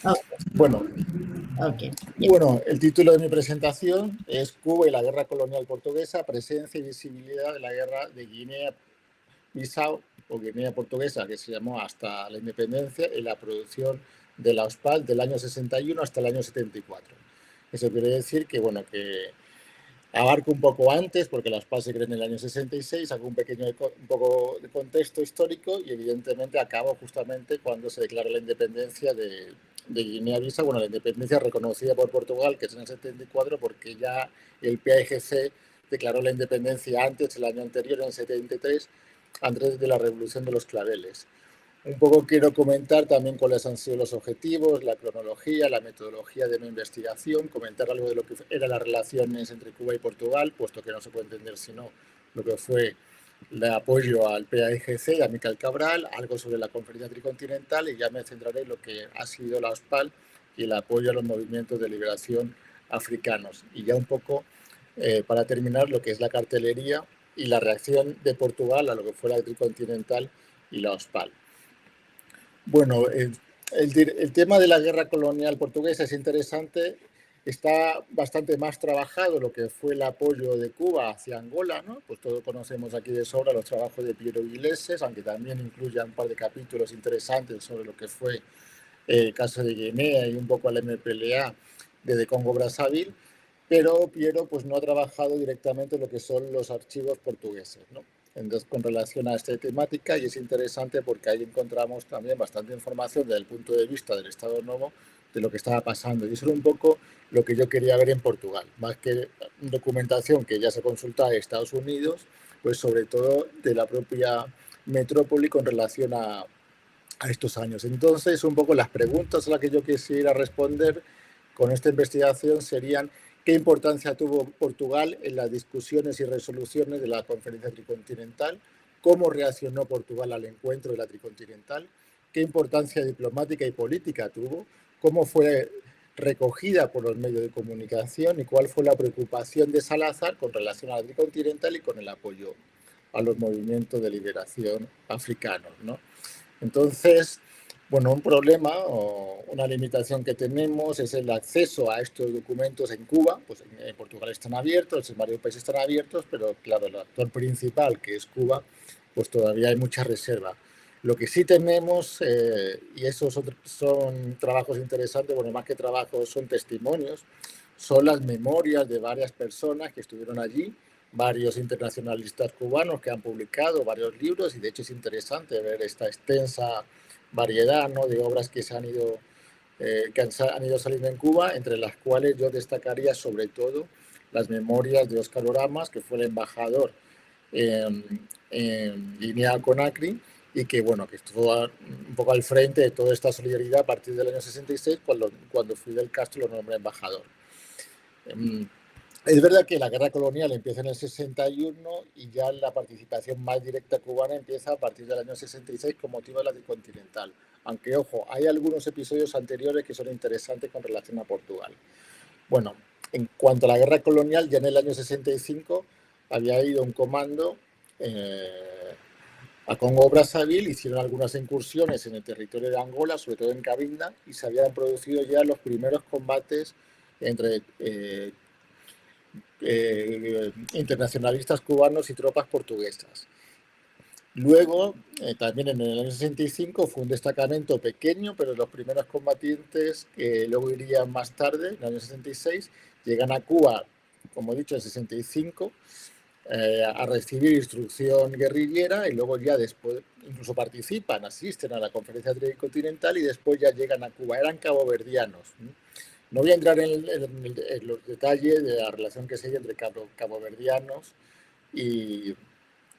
Ok, Bueno, ok, bien. bueno, el título de mi presentación es Cuba y la guerra colonial portuguesa, presencia y visibilidad de la guerra de Guinea-Bissau o Guinea Portuguesa, que se llamó hasta la independencia, y la producción de la OSPAL del año 61 hasta el año 74. Eso quiere decir que, bueno, que abarco un poco antes, porque las PAS se creó en el año 66, hago un poco de contexto histórico y evidentemente acabo justamente cuando se declara la independencia de Guinea-Bissau, bueno, la independencia reconocida por Portugal, que es en el 74, porque ya el PAIGC declaró la independencia antes, el año anterior, en el 73, antes de la Revolución de los Claveles. Un poco quiero comentar también cuáles han sido los objetivos, la cronología, la metodología de mi investigación, comentar algo de lo que eran las relaciones entre Cuba y Portugal, puesto que no se puede entender sino lo que fue el apoyo al PAIGC y a Miquel Cabral, algo sobre la conferencia tricontinental y ya me centraré en lo que ha sido la OSPAL y el apoyo a los movimientos de liberación africanos. Y ya un poco, para terminar, lo que es la cartelería y la reacción de Portugal a lo que fue la tricontinental y la OSPAL. Bueno, el tema de la guerra colonial portuguesa es interesante. Está bastante más trabajado lo que fue el apoyo de Cuba hacia Angola, ¿no? Pues todos conocemos aquí de sobra los trabajos de Piero Iglesias, aunque también incluye un par de capítulos interesantes sobre lo que fue el caso de Guinea y un poco al MPLA de Congo-Brazzaville, pero Piero pues no ha trabajado directamente lo que son los archivos portugueses, ¿no? Entonces, con relación a esta temática, y es interesante porque ahí encontramos también bastante información desde el punto de vista del Estado Novo de lo que estaba pasando. Y eso era un poco lo que yo quería ver en Portugal, más que documentación que ya se consulta en Estados Unidos, pues sobre todo de la propia metrópoli con relación a estos años. Entonces, un poco las preguntas a las que yo quisiera responder con esta investigación serían qué importancia tuvo Portugal en las discusiones y resoluciones de la conferencia tricontinental, cómo reaccionó Portugal al encuentro de la tricontinental, qué importancia diplomática y política tuvo, cómo fue recogida por los medios de comunicación y cuál fue la preocupación de Salazar con relación a la tricontinental y con el apoyo a los movimientos de liberación africanos, ¿no? Entonces, bueno, un problema o una limitación que tenemos es el acceso a estos documentos en Cuba. Pues en Portugal están abiertos, en varios países están abiertos, pero claro, el actor principal, que es Cuba, pues todavía hay mucha reserva. Lo que sí tenemos, y esos son trabajos interesantes, bueno, más que trabajos, son testimonios, son las memorias de varias personas que estuvieron allí, varios internacionalistas cubanos que han publicado varios libros y de hecho es interesante ver esta extensa variedad, ¿no?, de obras que han ido saliendo en Cuba, entre las cuales yo destacaría sobre todo las memorias de Óscar Oramas, que fue el embajador en Guinea-Conakry y que, bueno, que estuvo un poco al frente de toda esta solidaridad a partir del año 66 cuando Fidel Castro lo nombra embajador. Es verdad que la guerra colonial empieza en el 61 y ya la participación más directa cubana empieza a partir del año 66 con motivo de la continental. Aunque, ojo, hay algunos episodios anteriores que son interesantes con relación a Portugal. Bueno, en cuanto a la guerra colonial, ya en el año 65 había ido un comando a Congo-Brazzaville, hicieron algunas incursiones en el territorio de Angola, sobre todo en Cabinda, y se habían producido ya los primeros combates entre internacionalistas cubanos y tropas portuguesas. Luego, también en el año 65, fue un destacamento pequeño, pero los primeros combatientes que luego irían más tarde, en el año 66, llegan a Cuba, como he dicho, en 65, a recibir instrucción guerrillera y luego ya después incluso participan, asisten a la conferencia tricontinental y después ya llegan a Cuba. Eran caboverdianos. No voy a entrar en los detalles de la relación que se hay entre caboverdianos y,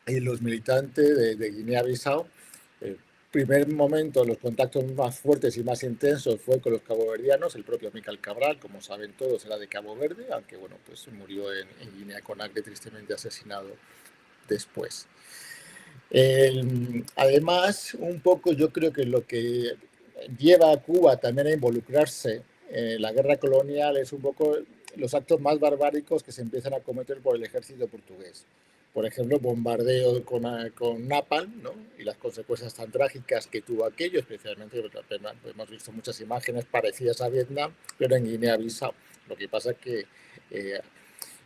y los militantes de Guinea-Bissau. El primer momento, los contactos más fuertes y más intensos fue con los caboverdianos. El propio Miquel Cabral, como saben todos, era de Cabo Verde, aunque bueno, pues murió en Guinea-Conakry, tristemente asesinado después. Además, un poco yo creo que lo que lleva a Cuba también a involucrarse en la guerra colonial es un poco los actos más barbáricos que se empiezan a cometer por el ejército portugués. por ejemplo, bombardeo con napalm, ¿no? Y las consecuencias tan trágicas que tuvo aquello, especialmente hemos visto muchas imágenes parecidas a Vietnam, pero en Guinea-Bissau. Lo que pasa es que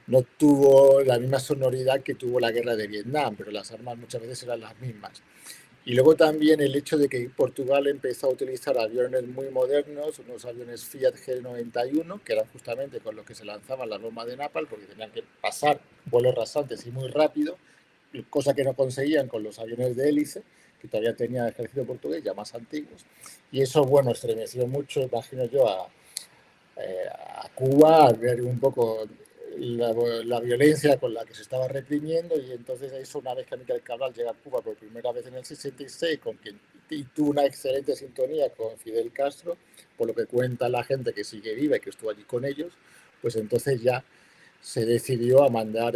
no tuvo la misma sonoridad que tuvo la guerra de Vietnam, pero las armas muchas veces eran las mismas. Y luego también el hecho de que Portugal empezó a utilizar aviones muy modernos, unos aviones Fiat G91, que eran justamente con los que se lanzaban las bombas de napalm, porque tenían que pasar vuelos rasantes y muy rápido, cosa que no conseguían con los aviones de hélice, que todavía tenía el ejército portugués, ya más antiguos. Y eso, bueno, estremeció mucho, imagino yo, a Cuba, al ver un poco la violencia con la que se estaba reprimiendo, y entonces eso, una vez que Amílcar Cabral llega a Cuba por primera vez en el 66, con quien y tuvo una excelente sintonía con Fidel Castro, por lo que cuenta la gente que sigue viva y que estuvo allí con ellos, pues entonces ya se decidió a mandar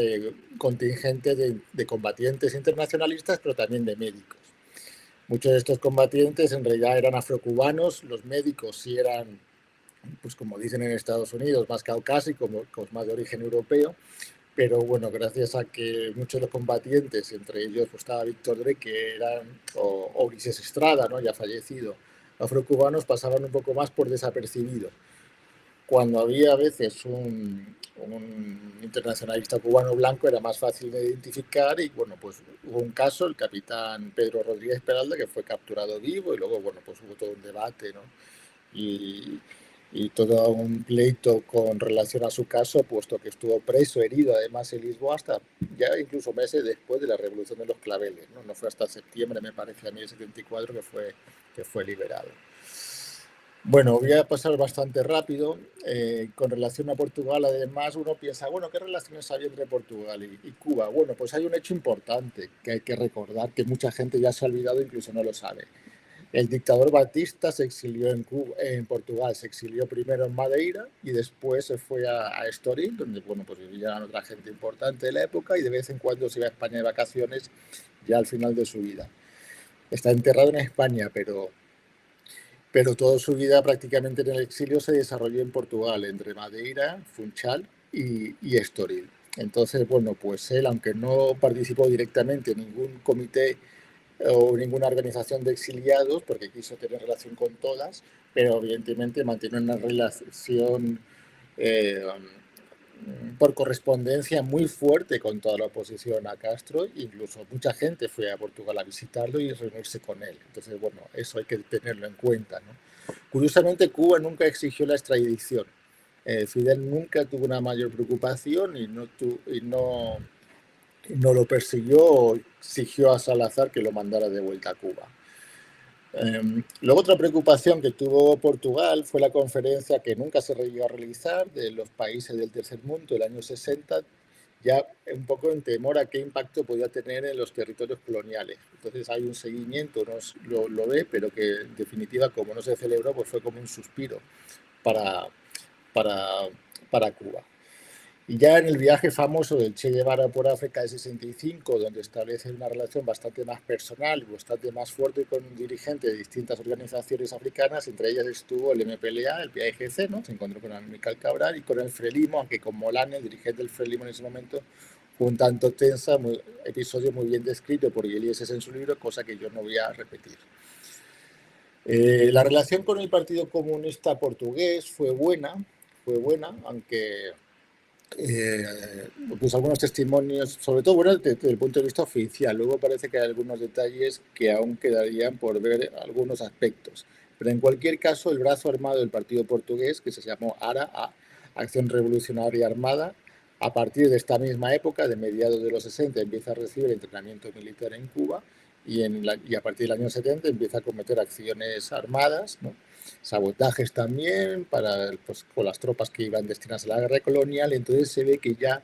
contingentes de combatientes internacionalistas, pero también de médicos. Muchos de estos combatientes en realidad eran afrocubanos, los médicos sí eran, pues como dicen en Estados Unidos, más caucásicos, más de origen europeo, pero bueno, gracias a que muchos de los combatientes, entre ellos pues, estaba Víctor Drey, que eran, o Ulises Estrada, ¿no? Ya fallecido, afrocubanos, pasaban un poco más por desapercibido. Cuando había a veces un internacionalista cubano blanco era más fácil de identificar, y bueno, pues hubo un caso, el capitán Pedro Rodríguez Peralta, que fue capturado vivo, y luego, bueno, pues hubo todo un debate, ¿no? Y todo un pleito con relación a su caso, puesto que estuvo preso, herido además en Lisboa, hasta ya incluso meses después de la Revolución de los Claveles, ¿no? No fue hasta septiembre, me parece a mí, el 74, que fue liberado. Bueno, voy a pasar bastante rápido. Con relación a Portugal, además, uno piensa, bueno, ¿qué relaciones había entre Portugal y Cuba? Bueno, pues hay un hecho importante que hay que recordar, que mucha gente ya se ha olvidado, incluso no lo sabe. El dictador Batista se exilió en Portugal, se exilió primero en Madeira y después se fue a Estoril, donde bueno, pues vivía otra gente importante de la época, y de vez en cuando se iba a España de vacaciones ya al final de su vida. Está enterrado en España, pero toda su vida prácticamente en el exilio se desarrolló en Portugal, entre Madeira, Funchal y Estoril. Entonces, bueno, pues él, aunque no participó directamente en ningún comité o ninguna organización de exiliados, porque quiso tener relación con todas, pero evidentemente mantiene una relación eh, por correspondencia muy fuerte con toda la oposición a Castro. Incluso mucha gente fue a Portugal a visitarlo y reunirse con él. Entonces, bueno, eso hay que tenerlo en cuenta, ¿no? Curiosamente, Cuba nunca exigió la extradición. Fidel nunca tuvo una mayor preocupación y no lo persiguió o exigió a Salazar que lo mandara de vuelta a Cuba. Luego, otra preocupación que tuvo Portugal fue la conferencia que nunca se llegó a realizar de los países del tercer mundo del año 60, ya un poco en temor a qué impacto podía tener en los territorios coloniales. Entonces hay un seguimiento, no lo ve, pero que en definitiva, como no se celebró, pues fue como un suspiro para, para, para Cuba. Y ya en el viaje famoso del Che Guevara por África de 65, donde establece una relación bastante más personal y bastante más fuerte con un dirigente de distintas organizaciones africanas, entre ellas estuvo el MPLA, el PAIGC, ¿no? Se encontró con Amílcar Cabral y con el Frelimo, aunque con Molano, el dirigente del Frelimo en ese momento, fue un tanto tensa, episodio muy bien descrito por Iglesias en su libro, cosa que yo no voy a repetir. La relación con el Partido Comunista Portugués fue buena, aunque pues algunos testimonios, sobre todo bueno, desde el punto de vista oficial. Luego parece que hay algunos detalles que aún quedarían por ver algunos aspectos. Pero en cualquier caso, el brazo armado del partido portugués, que se llamó ARA, Acción Revolucionaria Armada, a partir de esta misma época, de mediados de los 60, empieza a recibir entrenamiento militar en Cuba, y a partir del año 70 empieza a cometer acciones armadas, ¿no? Sabotajes también pues, con las tropas que iban destinadas a la guerra colonial. Entonces se ve que ya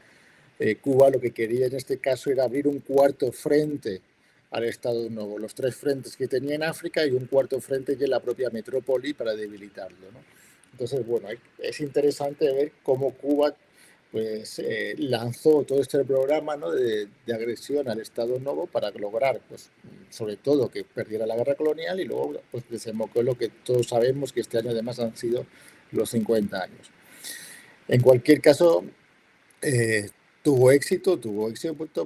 Cuba lo que quería en este caso era abrir un cuarto frente al Estado Nuevo, los tres frentes que tenía en África y un cuarto frente ya en la propia metrópoli para debilitarlo, ¿no? Entonces, bueno, es interesante ver cómo Cuba pues lanzó todo este programa, ¿no? de agresión al Estado Nuevo para lograr, pues, sobre todo que perdiera la guerra colonial, y luego pues, desembocó en lo que todos sabemos, que este año además han sido los 50 años. En cualquier caso, Tuvo éxito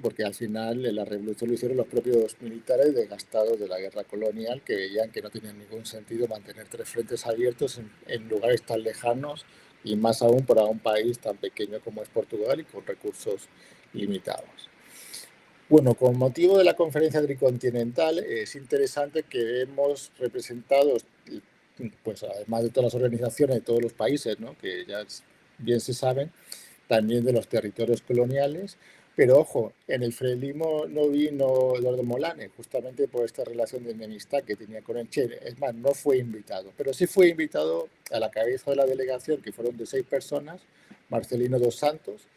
porque al final la revolución lo hicieron los propios militares desgastados de la guerra colonial, que veían que no tenía ningún sentido mantener tres frentes abiertos en lugares tan lejanos y más aún para un país tan pequeño como es Portugal y con recursos limitados. Bueno, con motivo de la conferencia tricontinental es interesante que vemos representados, pues además de todas las organizaciones de todos los países, ¿no? Que ya bien se saben, también de los territorios coloniales. Pero ojo, en el frailismo no vino Eduardo Molane, justamente por esta relación de enemistad que tenía con el Che. Es más, no fue invitado, pero sí fue invitado a la cabeza de la delegación, que fueron de 6 personas, Marcelino dos Santos.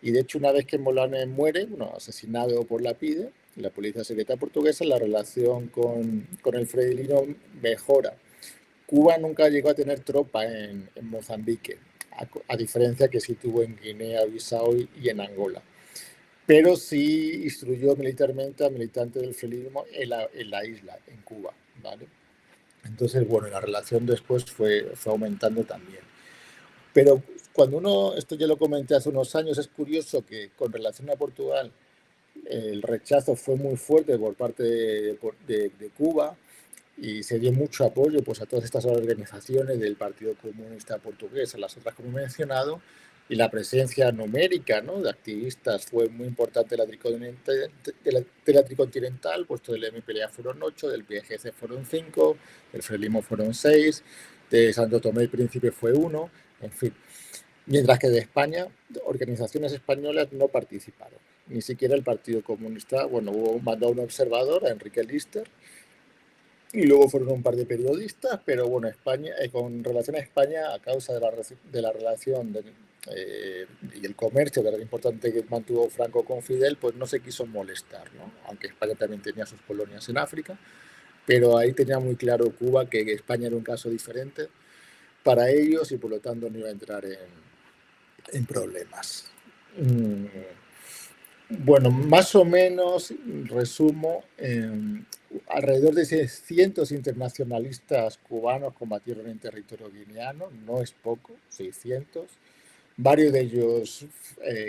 Y de hecho, una vez que Molane muere, bueno, asesinado por la PIDE, la policía secreta portuguesa, la relación con el frailismo mejora. Cuba nunca llegó a tener tropa en Mozambique, a diferencia que sí tuvo en Guinea-Bissau y en Angola. Pero sí instruyó militarmente a militantes del frailismo en la isla, en Cuba, ¿vale? Entonces, bueno, la relación después fue aumentando también. Pero cuando uno, esto ya lo comenté hace unos años, es curioso que con relación a Portugal el rechazo fue muy fuerte por parte de Cuba, y se dio mucho apoyo pues, a todas estas organizaciones del Partido Comunista Portugués, a las otras como he mencionado, y la presencia numérica, ¿no?, de activistas fue muy importante de la tricontinental, puesto del MPLA fueron 8, del PGC fueron 5, del Frelimo fueron 6, de Santo Tomé y Príncipe fue 1, en fin. Mientras que de España, organizaciones españolas no participaron, ni siquiera el Partido Comunista. Bueno, mandó un observador, a Enrique Lister, y luego fueron un par de periodistas, pero bueno, España, con relación a España, a causa de la relación y el comercio, que era lo importante que mantuvo Franco con Fidel, pues no se quiso molestar, ¿no? Aunque España también tenía sus colonias en África, pero ahí tenía muy claro Cuba que España era un caso diferente para ellos y por lo tanto no iba a entrar en problemas. Bueno, más o menos, resumo, alrededor de 600 internacionalistas cubanos combatieron en territorio guineano, no es poco, 600. Varios de ellos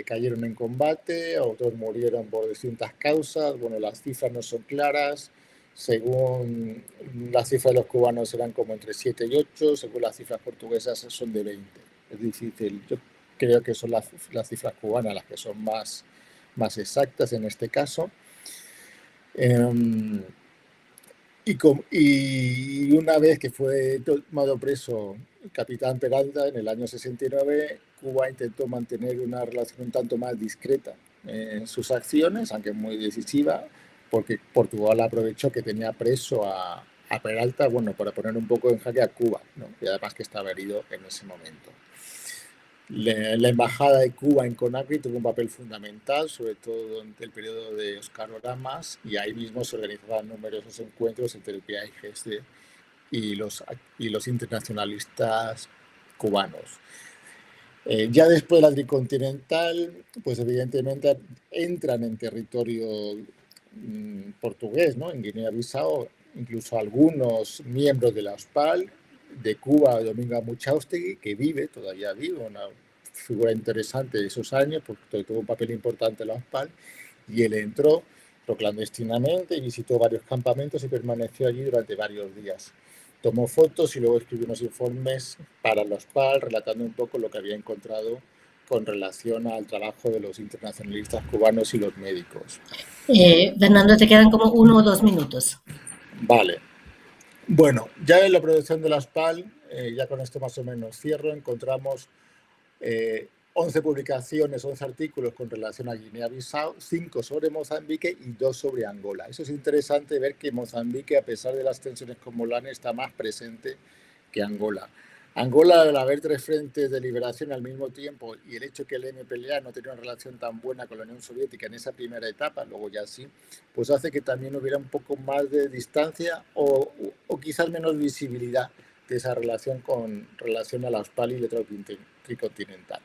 cayeron en combate, otros murieron por distintas causas. Bueno, las cifras no son claras. Según las cifras de los cubanos eran como entre 7 y 8, según las cifras portuguesas son de 20. Es difícil, yo creo que son las cifras cubanas las que son más exactas en este caso. Y una vez que fue tomado preso el capitán Peralta en el año 69, Cuba intentó mantener una relación un tanto más discreta en sus acciones, aunque muy decisiva, porque Portugal aprovechó que tenía preso a Peralta, bueno, para poner un poco en jaque a Cuba, ¿no? Y además que estaba herido en ese momento. La embajada de Cuba en Conakry tuvo un papel fundamental, sobre todo durante el periodo de Óscar Oramas, y ahí mismo se organizaban numerosos encuentros entre el PAIGC y los internacionalistas cubanos. Ya después de la tricontinental, pues evidentemente entran en territorio portugués, ¿no?, en Guinea-Bissau, incluso algunos miembros de la OSPAL, de Cuba, Domingo Amuchaustegui, que todavía vive, una figura interesante de esos años, porque tuvo un papel importante en la OSPAL, y él entró clandestinamente y visitó varios campamentos y permaneció allí durante varios días. Tomó fotos y luego escribió unos informes para los PAL relatando un poco lo que había encontrado con relación al trabajo de los internacionalistas cubanos y los médicos. Fernando, te quedan como 1 o 2 minutos. Vale. Bueno, ya en la producción de las PAL, ya con esto más o menos cierro, encontramos 11 publicaciones, 11 artículos con relación a Guinea-Bissau, 5 sobre Mozambique y 2 sobre Angola. Eso es interesante ver que Mozambique, a pesar de las tensiones con Molane, está más presente que Angola. Angola, al haber 3 frentes de liberación al mismo tiempo y el hecho que el MPLA no tenía una relación tan buena con la Unión Soviética en esa primera etapa, luego ya sí, pues hace que también hubiera un poco más de distancia o quizás menos visibilidad de esa relación con relación a la OSPAL y la tricontinental.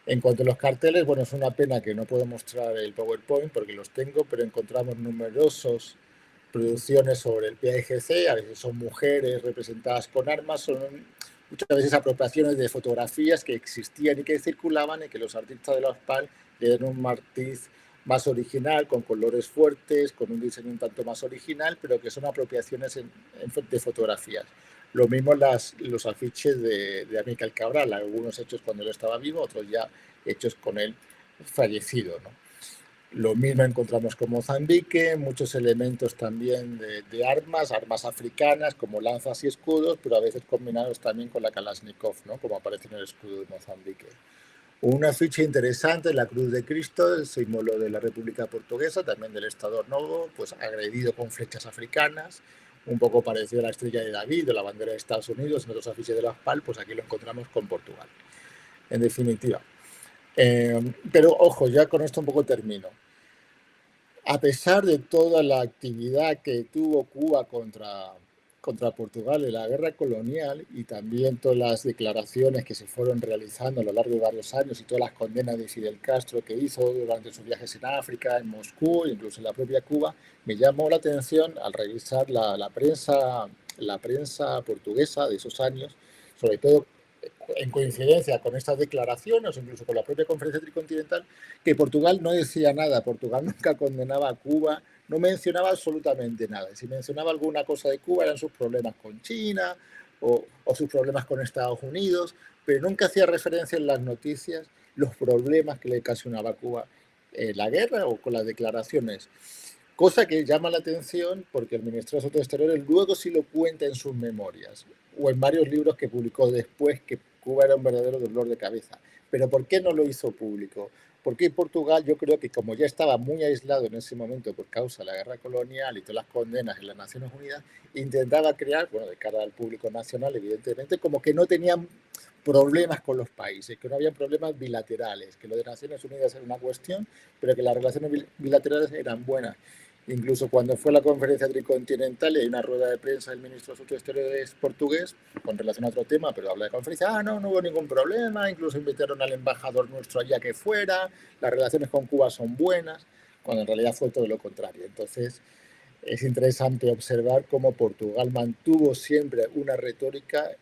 En cuanto a los carteles, bueno, es una pena que no puedo mostrar el PowerPoint porque los tengo, pero encontramos numerosos producciones sobre el PAIGC, a veces son mujeres representadas con armas, son muchas veces apropiaciones de fotografías que existían y que circulaban y que los artistas de los PAL le dan un matiz más original, con colores fuertes, con un diseño un tanto más original, pero que son apropiaciones de fotografías. Lo mismo los afiches de Amílcar Cabral, algunos hechos cuando él estaba vivo, otros ya hechos con él fallecido, ¿no? Lo mismo encontramos con Mozambique, muchos elementos también de armas africanas como lanzas y escudos, pero a veces combinados también con la Kalashnikov, ¿no? Como aparece en el escudo de Mozambique. Un afiche interesante, la Cruz de Cristo, el símbolo de la República Portuguesa, también del Estado Novo, pues agredido con flechas africanas, un poco parecido a la estrella de David o la bandera de Estados Unidos en otros afiches de la PAL, pues aquí lo encontramos con Portugal. En definitiva. Pero ojo, ya con esto un poco termino. A pesar de toda la actividad que tuvo Cuba contra Portugal en la guerra colonial y también todas las declaraciones que se fueron realizando a lo largo de varios años y todas las condenas de Fidel Castro que hizo durante sus viajes en África, en Moscú, incluso en la propia Cuba, me llamó la atención al revisar la prensa portuguesa de esos años, sobre todo en coincidencia con estas declaraciones, incluso con la propia conferencia tricontinental, que Portugal no decía nada, Portugal nunca condenaba a Cuba, no mencionaba absolutamente nada. Si mencionaba alguna cosa de Cuba eran sus problemas con China o sus problemas con Estados Unidos, pero nunca hacía referencia en las noticias los problemas que le ocasionaba a Cuba la guerra o con las declaraciones. Cosa que llama la atención porque el ministro de Asuntos Exteriores luego sí lo cuenta en sus memorias o en varios libros que publicó después, que Cuba era un verdadero dolor de cabeza. Pero ¿por qué no lo hizo público? Porque Portugal, yo creo que como ya estaba muy aislado en ese momento por causa de la guerra colonial y todas las condenas en las Naciones Unidas, intentaba crear, bueno, de cara al público nacional, evidentemente, como que no tenían problemas con los países, que no había problemas bilaterales, que lo de Naciones Unidas era una cuestión, pero que las relaciones bilaterales eran buenas. Incluso cuando fue la conferencia tricontinental y hay una rueda de prensa del ministro de Asuntos Exteriores portugués con relación a otro tema, pero habla de conferencia, no hubo ningún problema, incluso invitaron al embajador nuestro allá que fuera, las relaciones con Cuba son buenas, cuando en realidad fue todo lo contrario. Entonces, es interesante observar cómo Portugal mantuvo siempre una retórica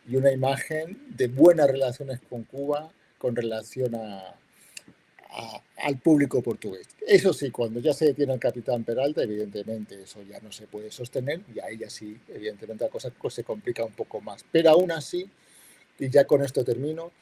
y una imagen de buenas relaciones con Cuba con relación al público portugués. Eso sí, cuando ya se detiene el capitán Peralta, evidentemente eso ya no se puede sostener y ahí ya sí, evidentemente la cosa se complica un poco más. Pero aún así, y ya con esto termino,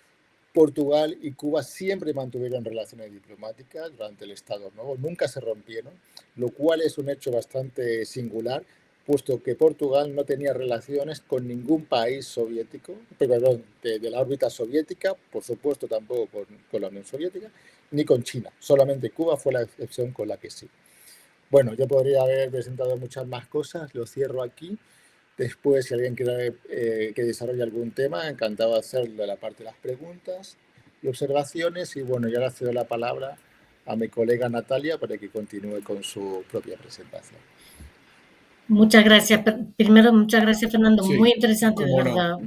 Portugal y Cuba siempre mantuvieron relaciones diplomáticas durante el Estado Nuevo, nunca se rompieron, lo cual es un hecho bastante singular, puesto que Portugal no tenía relaciones con ningún país soviético, perdón, de la órbita soviética, por supuesto tampoco con la Unión Soviética, ni con China. Solamente Cuba fue la excepción con la que sí. Bueno, yo podría haber presentado muchas más cosas, lo cierro aquí. Después, si alguien quiere que desarrolle algún tema, encantado de hacerlo la parte de las preguntas y observaciones. Y bueno, ya le cedo la palabra a mi colega Natalia para que continúe con su propia presentación. Muchas gracias. Primero, muchas gracias, Fernando. Sí, muy interesante, de cómo no.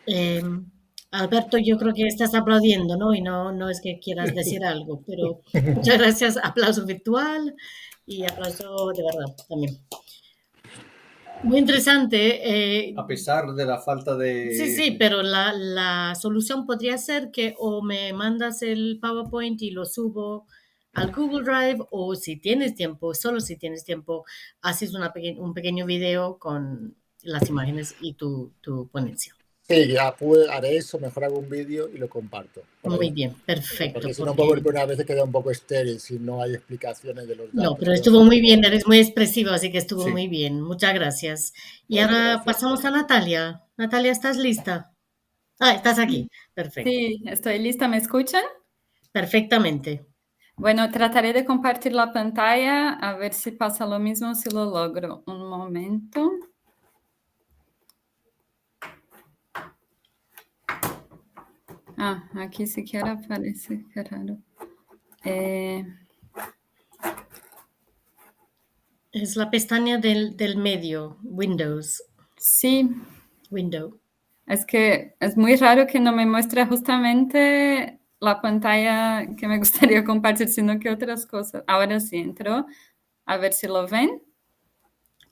verdad. Alberto, yo creo que estás aplaudiendo, ¿no? Y no es que quieras decir algo, pero muchas gracias. Aplauso virtual y aplauso de verdad también. Muy interesante. A pesar de la falta de... Sí, pero la solución podría ser que o me mandas el PowerPoint y lo subo al Google Drive, o si tienes tiempo, solo si tienes tiempo, haces un pequeño video con las imágenes y tu ponencia. Sí, ya haré eso, mejor hago un vídeo y lo comparto. Muy bien, perfecto. Porque si no, PowerPoint a veces queda un poco estéril si no hay explicaciones de los datos. No, pero estuvo muy bien, eres muy expresivo, así que estuvo muy bien. Muchas gracias. Y ahora pasamos a Natalia. Natalia, ¿estás lista? Estás aquí. Perfecto. Sí, estoy lista. ¿Me escuchan? Perfectamente. Bueno, trataré de compartir la pantalla, a ver si pasa lo mismo, si lo logro. Un momento. Aquí siquiera aparece, qué raro. Es la pestaña del medio, Windows. Sí. Window. Es que es muy raro que no me muestre justamente la pantalla que me gustaría compartir, sino que otras cosas. Ahora sí, entró. A ver si lo ven.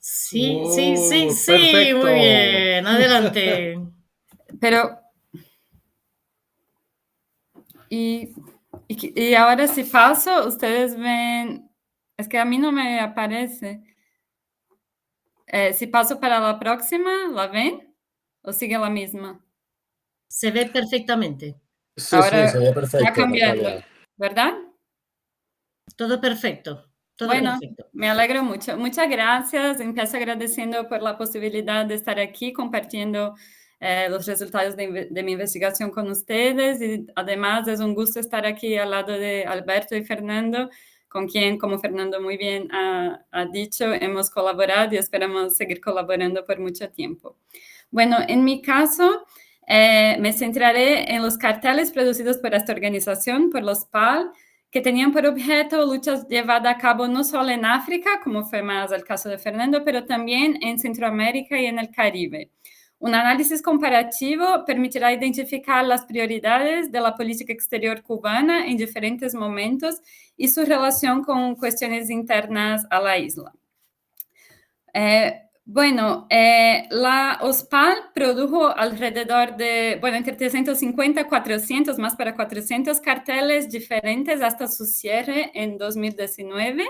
Sí, sí, sí, sí, Perfecto. muy bien, adelante. Pero, y ahora si paso, ustedes ven, es que a mí no me aparece. Si paso para la próxima, ¿la ven? ¿O sigue la misma? Se ve perfectamente. Sí, Ahora se ve va perfecto, cambiando, Natalia. ¿verdad? Todo perfecto, todo Bueno, perfecto. me alegro mucho. Muchas gracias. Empiezo agradeciendo por la posibilidad de estar aquí compartiendo los resultados de mi investigación con ustedes. Y además es un gusto estar aquí al lado de Alberto y Fernando, con quien, como Fernando muy bien ha dicho, hemos colaborado y esperamos seguir colaborando por mucho tiempo. Bueno, en mi caso, me centraré en los carteles producidos por esta organización, por los PAL, que tenían por objeto luchas llevadas a cabo no solo en África, como fue más el caso de Fernando, pero también en Centroamérica y en el Caribe. Un análisis comparativo permitirá identificar las prioridades de la política exterior cubana en diferentes momentos y su relación con cuestiones internas a la isla. La OSPAL produjo alrededor de, entre 350 y 400, más para 400 carteles diferentes hasta su cierre en 2019.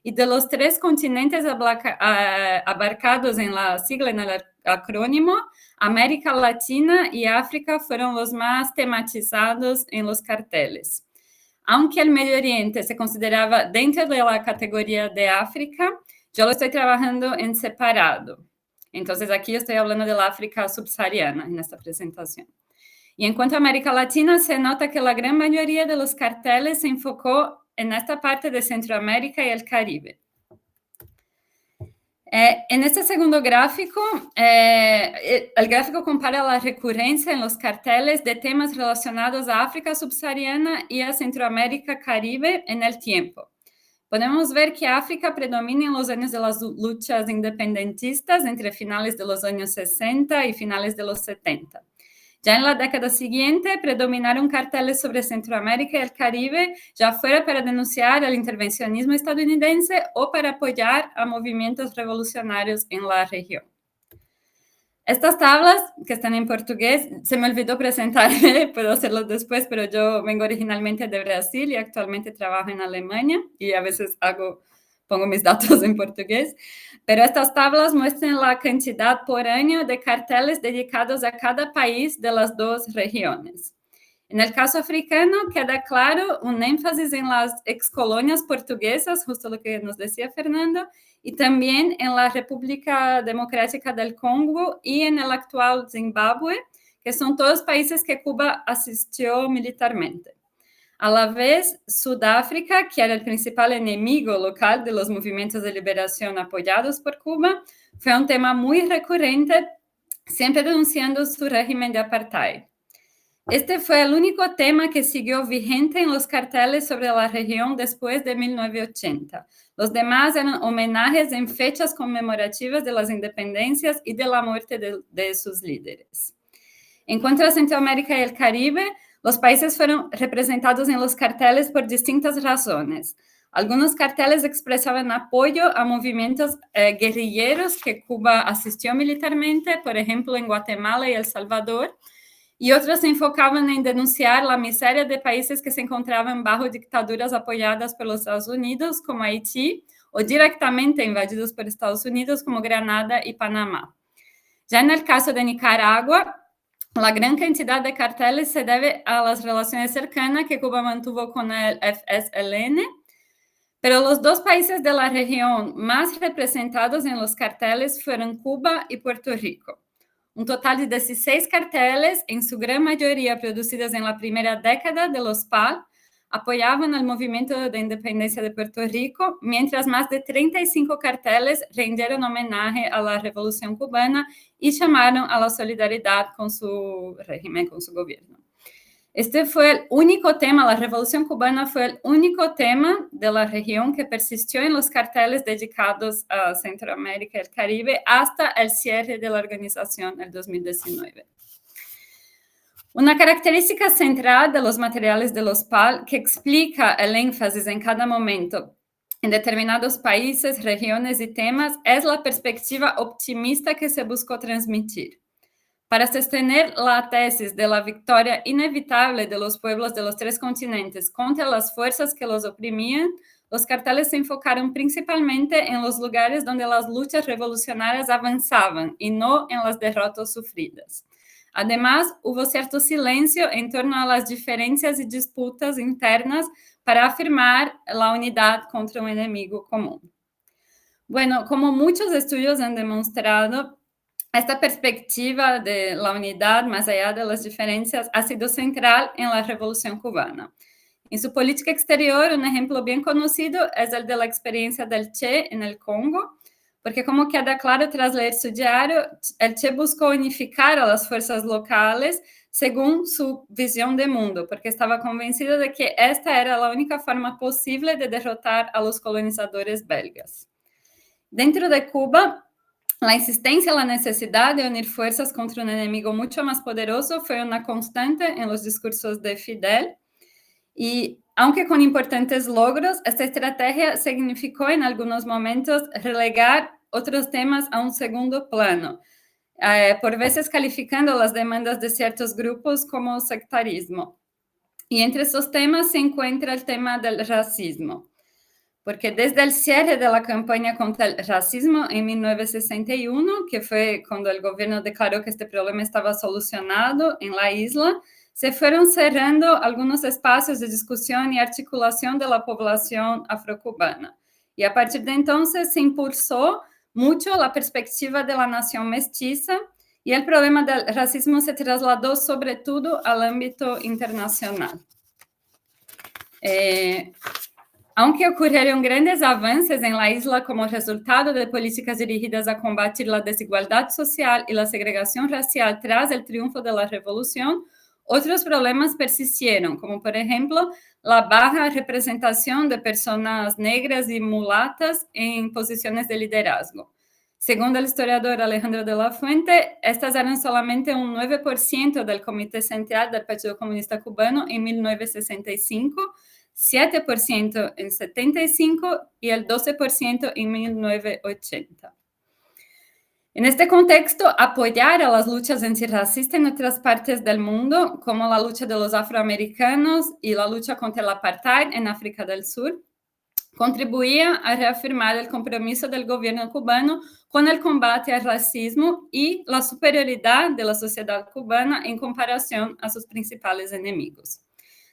Y de los 3 continentes abarcados en la sigla, en el acrónimo, América Latina y África fueron los más tematizados en los carteles. Aunque el Medio Oriente se consideraba dentro de la categoría de África, yo lo estoy trabajando en separado. Entonces, aquí estoy hablando de la África subsahariana en esta presentación. Y en cuanto a América Latina, se nota que la gran mayoría de los carteles se enfocó en esta parte de Centroamérica y el Caribe. En este segundo gráfico, el gráfico compara la recurrencia en los carteles de temas relacionados a África subsahariana y a Centroamérica Caribe en el tiempo. Podemos ver que África predomina en los años de las luchas independentistas entre finales de los años 60 y finales de los 70. Ya en la década siguiente predominaron carteles sobre Centroamérica y el Caribe, ya fuera para denunciar el intervencionismo estadounidense o para apoyar a movimientos revolucionarios en la región. Estas tablas, que están en portugués, se me olvidó presentarme, puedo hacerlo después, pero yo vengo originalmente de Brasil y actualmente trabajo en Alemania y a veces pongo mis datos en portugués, pero estas tablas muestran la cantidad por año de carteles dedicados a cada país de las 2 regiones. En el caso africano, queda claro un énfasis en las excolonias portuguesas, justo lo que nos decía Fernando, y también en la República Democrática del Congo y en el actual Zimbabue, que son todos países que Cuba asistió militarmente. A la vez, Sudáfrica, que era el principal enemigo local de los movimientos de liberación apoyados por Cuba, fue un tema muy recurrente, siempre denunciando su régimen de apartheid. Este fue el único tema que siguió vigente en los carteles sobre la región después de 1980. Los demás eran homenajes en fechas conmemorativas de las independencias y de la muerte de sus líderes. En cuanto a Centroamérica y el Caribe, los países fueron representados en los carteles por distintas razones. Algunos carteles expresaban apoyo a movimientos guerrilleros que Cuba asistió militarmente, por ejemplo, en Guatemala y El Salvador, y otros se enfocaban en denunciar la miseria de países que se encontraban bajo dictaduras apoyadas por los Estados Unidos, como Haití, o directamente invadidos por Estados Unidos, como Granada y Panamá. Ya en el caso de Nicaragua, la gran cantidad de carteles se debe a las relaciones cercanas que Cuba mantuvo con el FSLN, pero los 2 países de la región más representados en los carteles fueron Cuba y Puerto Rico. Un total de 16 carteles, en su gran mayoría producidos en la primera década de los PAL, apoyaban el movimiento de independencia de Puerto Rico, mientras más de 35 carteles rindieron homenaje a la Revolución Cubana y llamaron a la solidaridad con su régimen, con su gobierno. Este fue el único tema, la Revolución Cubana fue el único tema de la región que persistió en los carteles dedicados a Centroamérica y el Caribe hasta el cierre de la organización en 2019. Una característica central de los materiales de los PAL que explica el énfasis en cada momento en determinados países, regiones y temas es la perspectiva optimista que se buscó transmitir. Para sostener la tesis de la victoria inevitable de los pueblos de los 3 continentes contra las fuerzas que los oprimían, los carteles se enfocaron principalmente en los lugares donde las luchas revolucionarias avanzaban y no en las derrotas sufridas. Además, hubo cierto silencio en torno a las diferencias y disputas internas para afirmar la unidad contra un enemigo común. Bueno, como muchos estudios han demostrado, esta perspectiva de la unidad más allá de las diferencias ha sido central en la Revolución Cubana. En su política exterior, un ejemplo bien conocido es el de la experiencia del Che en el Congo, porque como queda claro tras leer su diario, el Che buscó unificar a las fuerzas locales según su visión de mundo, porque estaba convencido de que esta era la única forma posible de derrotar a los colonizadores belgas. Dentro de Cuba, la insistencia en la necesidad de unir fuerzas contra un enemigo mucho más poderoso fue una constante en los discursos de Fidel, y aunque con importantes logros, esta estrategia significó en algunos momentos relegar otros temas a un segundo plano, por veces calificando las demandas de ciertos grupos como sectarismo. Y entre esos temas se encuentra el tema del racismo, porque desde el cierre de la campaña contra el racismo en 1961, que fue cuando el gobierno declaró que este problema estaba solucionado en la isla, se fueron cerrando algunos espacios de discusión y articulación de la población afrocubana. Y a partir de entonces se impulsó mucho la perspectiva de la nación mestiza y el problema del racismo se trasladó sobre todo al ámbito internacional. Aunque ocurrieron grandes avances en la isla como resultado de políticas dirigidas a combatir la desigualdad social y la segregación racial tras el triunfo de la revolución, otros problemas persistieron, como por ejemplo la baja representación de personas negras y mulatas en posiciones de liderazgo. Según el historiador Alejandro de la Fuente, estas eran solamente un 9% del Comité Central del Partido Comunista Cubano en 1965, 7% en 75 y el 12% en 1980. En este contexto, apoyar a las luchas antirracistas en otras partes del mundo, como la lucha de los afroamericanos y la lucha contra el apartheid en África del Sur, contribuía a reafirmar el compromiso del gobierno cubano con el combate al racismo y la superioridad de la sociedad cubana en comparación a sus principales enemigos.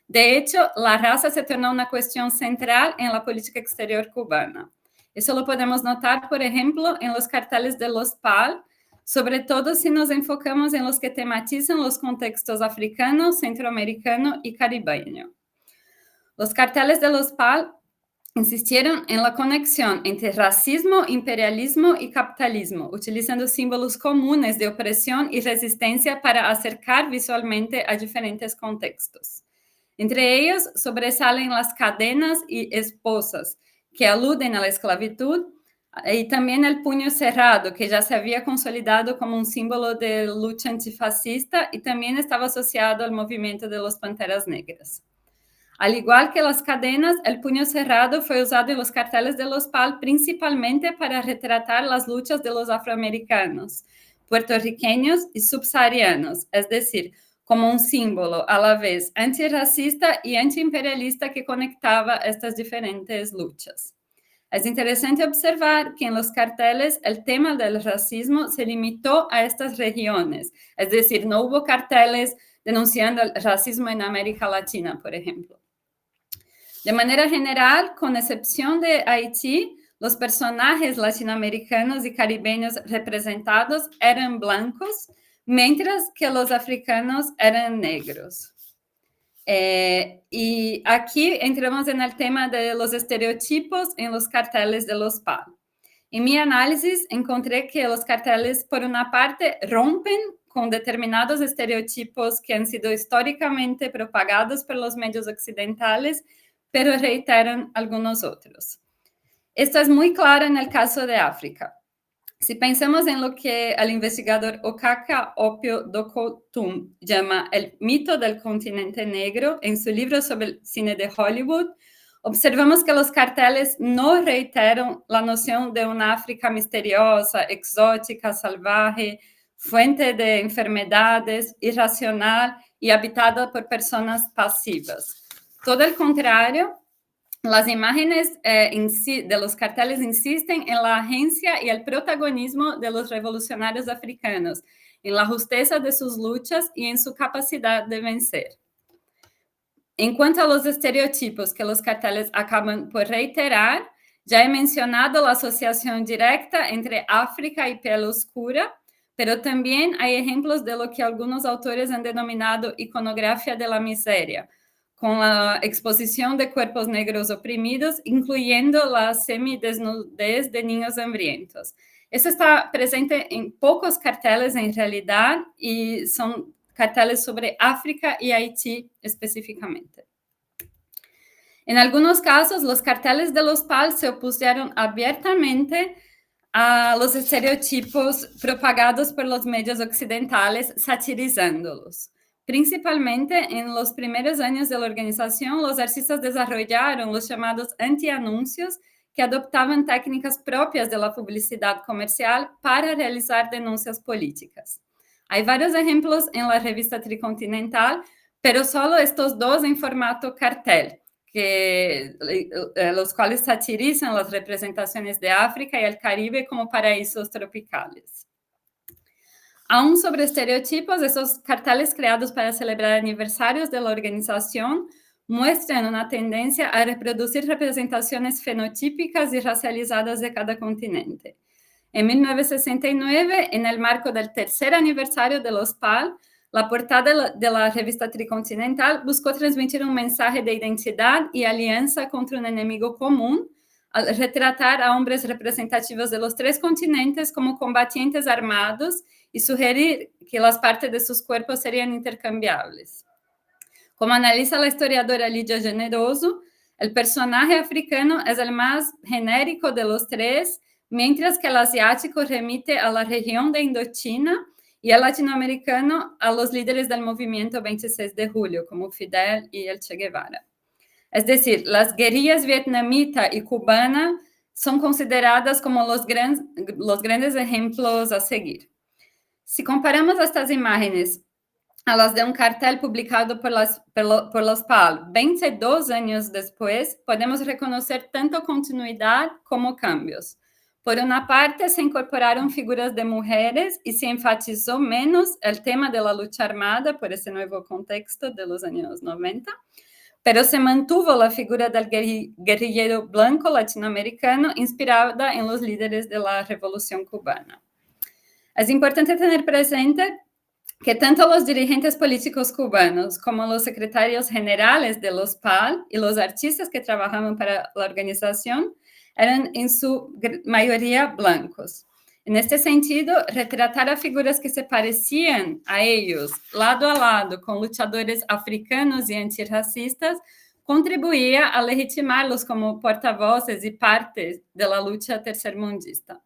De hecho, la raza se tornó una cuestión central en la política exterior cubana. Eso lo podemos notar, por ejemplo, en los carteles de los PAL, sobre todo si nos enfocamos en los que tematizan los contextos africano, centroamericano y caribeño. Los carteles de los PAL insistieron en la conexión entre racismo, imperialismo y capitalismo, utilizando símbolos comunes de opresión y resistencia para acercar visualmente a diferentes contextos. Entre ellos sobresalen las cadenas y esposas, que aluden a la esclavitud, y también el puño cerrado, que ya se había consolidado como un símbolo de lucha antifascista y también estaba asociado al movimiento de los Panteras Negras. Al igual que las cadenas, el puño cerrado fue usado en los carteles de los PAL principalmente para retratar las luchas de los afroamericanos, puertorriqueños y subsaharianos, es decir, como un símbolo a la vez antirracista y antiimperialista que conectaba estas diferentes luchas. Es interesante observar que en los carteles el tema del racismo se limitó a estas regiones, es decir, no hubo carteles denunciando el racismo en América Latina, por ejemplo. De manera general, con excepción de Haití, los personajes latinoamericanos y caribeños representados eran blancos, mientras que los africanos eran negros. Y aquí entramos en el tema de los estereotipos en los carteles de los PAL. En mi análisis encontré que los carteles, por una parte, rompen con determinados estereotipos que han sido históricamente propagados por los medios occidentales, pero reiteran algunos otros. Esto es muy claro en el caso de África. Si pensamos en lo que el investigador Okaka Opio-Dokotum llama el mito del continente negro en su libro sobre el cine de Hollywood, observamos que los carteles no reiteran la noción de una África misteriosa, exótica, salvaje, fuente de enfermedades, irracional y habitada por personas pasivas. Todo el contrario, las imágenes de los carteles insisten en la agencia y el protagonismo de los revolucionarios africanos, en la justeza de sus luchas y en su capacidad de vencer. En cuanto a los estereotipos que los carteles acaban por reiterar, ya he mencionado la asociación directa entre África y piel oscura, pero también hay ejemplos de lo que algunos autores han denominado iconografía de la miseria, con la exposición de cuerpos negros oprimidos, incluyendo la semidesnudez de niños hambrientos. Eso está presente en pocos carteles en realidad y son carteles sobre África y Haití específicamente. En algunos casos, los carteles de los PAL se opusieron abiertamente a los estereotipos propagados por los medios occidentales, satirizándolos. Principalmente en los primeros años de la organización, los artistas desarrollaron los llamados antianuncios, que adoptaban técnicas propias de la publicidad comercial para realizar denuncias políticas. Hay varios ejemplos en la revista Tricontinental, pero solo estos dos en formato cartel, los cuales satirizan las representaciones de África y el Caribe como paraísos tropicales. Aún sobre estereotipos, esos carteles creados para celebrar aniversarios de la organización muestran una tendencia a reproducir representaciones fenotípicas y racializadas de cada continente. En 1969, en el marco del tercer aniversario de los PAL, la portada de la revista Tricontinental buscó transmitir un mensaje de identidad y alianza contra un enemigo común, al retratar a hombres representativos de los tres continentes como combatientes armados y sugerir que las partes de sus cuerpos serían intercambiables. Como analiza la historiadora Lidia Generoso, el personaje africano es el más genérico de los tres, mientras que el asiático remite a la región de Indochina y el latinoamericano a los líderes del movimiento 26 de julio, como Fidel y el Che Guevara. Es decir, las guerrillas vietnamita y cubana son consideradas como los grandes ejemplos a seguir. Si comparamos estas imágenes a las de un cartel publicado por los PAL 22 años después, podemos reconocer tanto continuidad como cambios. Por una parte, se incorporaron figuras de mujeres y se enfatizó menos el tema de la lucha armada por ese nuevo contexto de los años 90, pero se mantuvo la figura del guerrillero blanco latinoamericano inspirada en los líderes de la Revolución Cubana. Es importante tener presente que tanto los dirigentes políticos cubanos como los secretarios generales de los PAL y los artistas que trabajaban para la organización eran en su mayoría blancos. En este sentido, retratar a figuras que se parecían a ellos lado a lado con luchadores africanos y antirracistas contribuía a legitimarlos como portavoces y partes de la lucha tercermundista.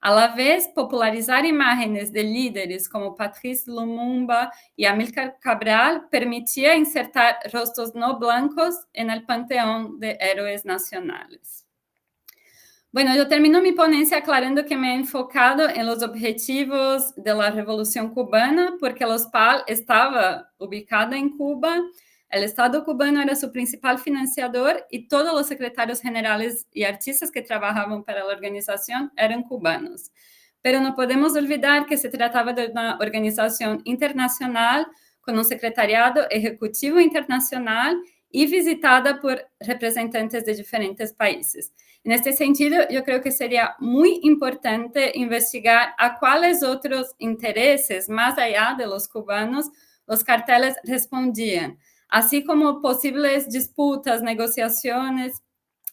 A la vez, popularizar imágenes de líderes como Patrice Lumumba y Amílcar Cabral permitía insertar rostros no blancos en el panteón de héroes nacionales. Bueno, yo termino mi ponencia aclarando que me he enfocado en los objetivos de la Revolución Cubana porque los PAL estaba ubicada en Cuba, el Estado cubano era su principal financiador y todos los secretarios generales y artistas que trabajaban para la organización eran cubanos. Pero no podemos olvidar que se trataba de una organización internacional con un secretariado ejecutivo internacional y visitada por representantes de diferentes países. En este sentido, yo creo que sería muy importante investigar a cuáles otros intereses, más allá de los cubanos, los carteles respondían, así como posibles disputas, negociaciones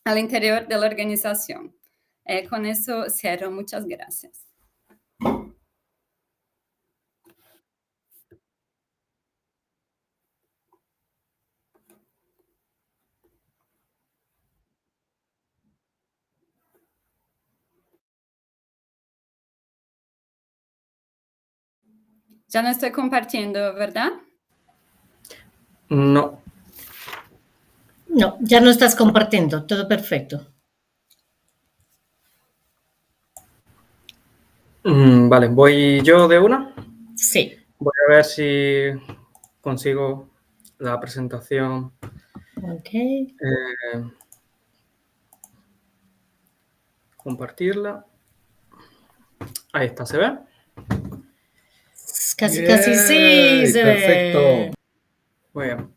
al interior de la organización. Con eso cierro. Muchas gracias. Ya no estoy compartiendo, ¿verdad? No. No, ya no estás compartiendo, todo perfecto. Vale, voy yo de una. Sí. Voy a ver si consigo la presentación. Ok. Compartirla. Ahí está, ¿se ve? Casi, casi sí, se perfecto. ve. Muy bien.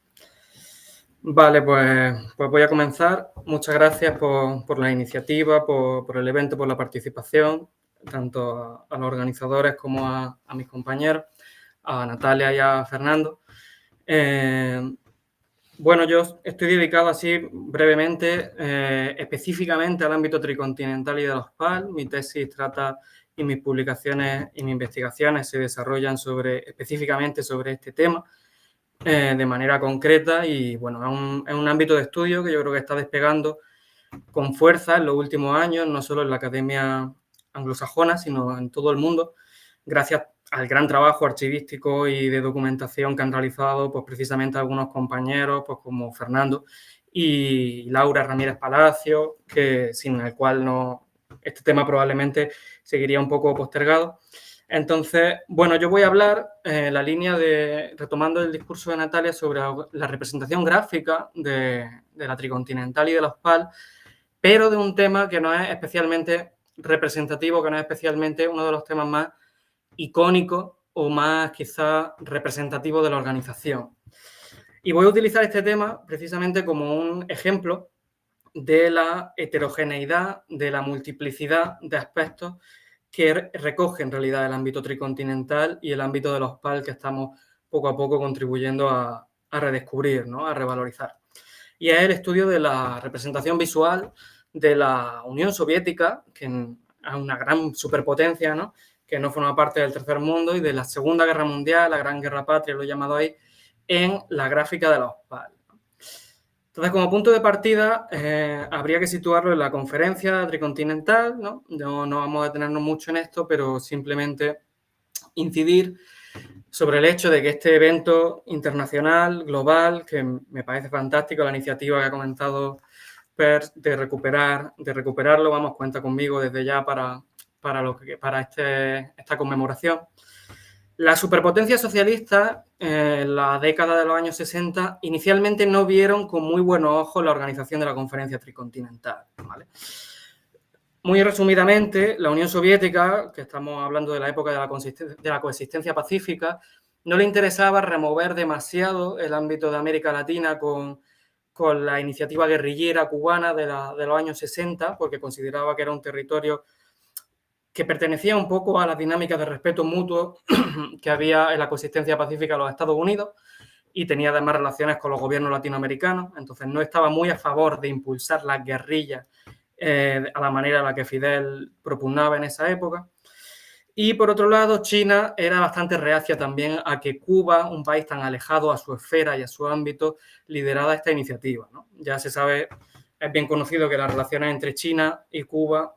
Vale, pues voy a comenzar. Muchas gracias por la iniciativa, por el evento, por la participación, tanto a los organizadores como a mis compañeros, a Natalia y a Fernando. Bueno, yo estoy dedicado así brevemente, específicamente al ámbito tricontinental y de los PAL. Mi tesis trata y mis publicaciones y mis investigaciones se desarrollan específicamente sobre este tema de manera concreta y bueno, es un ámbito de estudio que yo creo que está despegando con fuerza en los últimos años, no solo en la academia anglosajona, sino en todo el mundo, gracias al gran trabajo archivístico y de documentación que han realizado pues, precisamente algunos compañeros, pues, como Fernando y Laura Ramírez Palacio, que sin el cual este tema probablemente seguiría un poco postergado. Entonces, bueno, yo voy a hablar en la línea retomando el discurso de Natalia sobre la representación gráfica de la tricontinental y de los PAL, pero de un tema que no es especialmente representativo, que no es especialmente uno de los temas más icónicos o más quizás representativos de la organización. Y voy a utilizar este tema precisamente como un ejemplo de la heterogeneidad, de la multiplicidad de aspectos que recoge en realidad el ámbito tricontinental y el ámbito de los PAL que estamos poco a poco contribuyendo a redescubrir, ¿no? A revalorizar. Y es el estudio de la representación visual de la Unión Soviética, que es una gran superpotencia, ¿no? Que no forma parte del tercer mundo, y de la Segunda Guerra Mundial, la Gran Guerra Patria, lo he llamado ahí, en la gráfica de los PAL. Entonces, como punto de partida, habría que situarlo en la conferencia tricontinental, ¿no? No vamos a detenernos mucho en esto, pero simplemente incidir sobre el hecho de que este evento internacional, global, que me parece fantástico, la iniciativa que ha comentado Per de recuperarlo, vamos, cuenta conmigo desde ya para esta conmemoración. La superpotencia socialista, en la década de los años 60, inicialmente no vieron con muy buenos ojos la organización de la conferencia tricontinental, ¿vale? Muy resumidamente, la Unión Soviética, que estamos hablando de la época de la coexistencia pacífica, no le interesaba remover demasiado el ámbito de América Latina con la iniciativa guerrillera cubana de los años 60, porque consideraba que era un territorio que pertenecía un poco a las dinámicas de respeto mutuo que había en la coexistencia pacífica de los Estados Unidos y tenía además relaciones con los gobiernos latinoamericanos, entonces no estaba muy a favor de impulsar las guerrillas a la manera en la que Fidel propugnaba en esa época. Y por otro lado, China era bastante reacia también a que Cuba, un país tan alejado a su esfera y a su ámbito, liderara esta iniciativa, ¿no? Ya se sabe, es bien conocido que las relaciones entre China y Cuba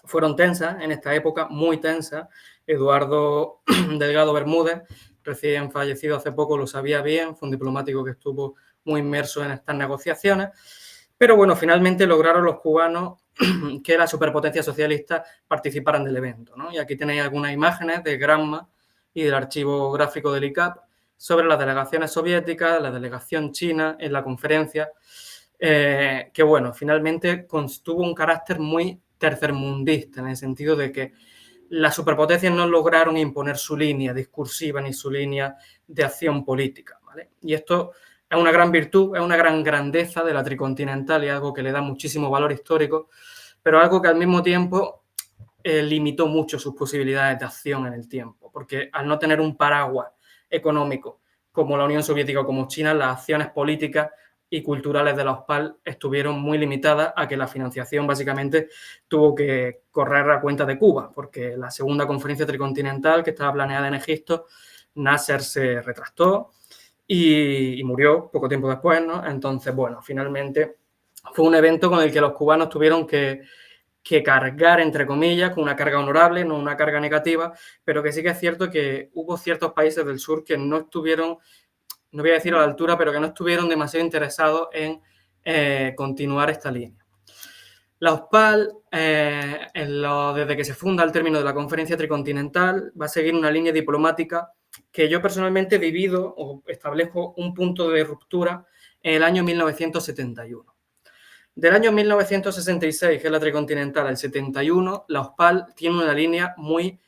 fueron tensas en esta época, muy tensas. Eduardo Delgado Bermúdez, recién fallecido hace poco, lo sabía bien, fue un diplomático que estuvo muy inmerso en estas negociaciones. Pero bueno, finalmente lograron los cubanos que la superpotencia socialista participaran del evento, ¿no? Y aquí tenéis algunas imágenes de Granma y del archivo gráfico del ICAP sobre las delegaciones soviéticas, la delegación china en la conferencia, que bueno, finalmente tuvo un carácter muy tercermundista, en el sentido de que las superpotencias no lograron imponer su línea discursiva ni su línea de acción política, ¿vale? Y esto es una gran virtud, es una gran grandeza de la tricontinental y algo que le da muchísimo valor histórico, pero algo que al mismo tiempo limitó mucho sus posibilidades de acción en el tiempo, porque al no tener un paraguas económico como la Unión Soviética o como China, las acciones políticas y culturales de los PAL estuvieron muy limitadas a que la financiación básicamente tuvo que correr a cuenta de Cuba, porque la segunda conferencia tricontinental que estaba planeada en Egipto, Nasser se retractó y murió poco tiempo después, ¿no? Entonces, bueno, finalmente fue un evento con el que los cubanos tuvieron que cargar, entre comillas, con una carga honorable, no una carga negativa, pero que sí que es cierto que hubo ciertos países del sur que no estuvieron, no voy a decir a la altura, pero que no estuvieron demasiado interesados en continuar esta línea. La OSPAL, desde que se funda el término de la Conferencia Tricontinental, va a seguir una línea diplomática que yo personalmente he vivido o establezco un punto de ruptura en el año 1971. Del año 1966, que es la Tricontinental, al 71, la OSPAL tiene una línea muy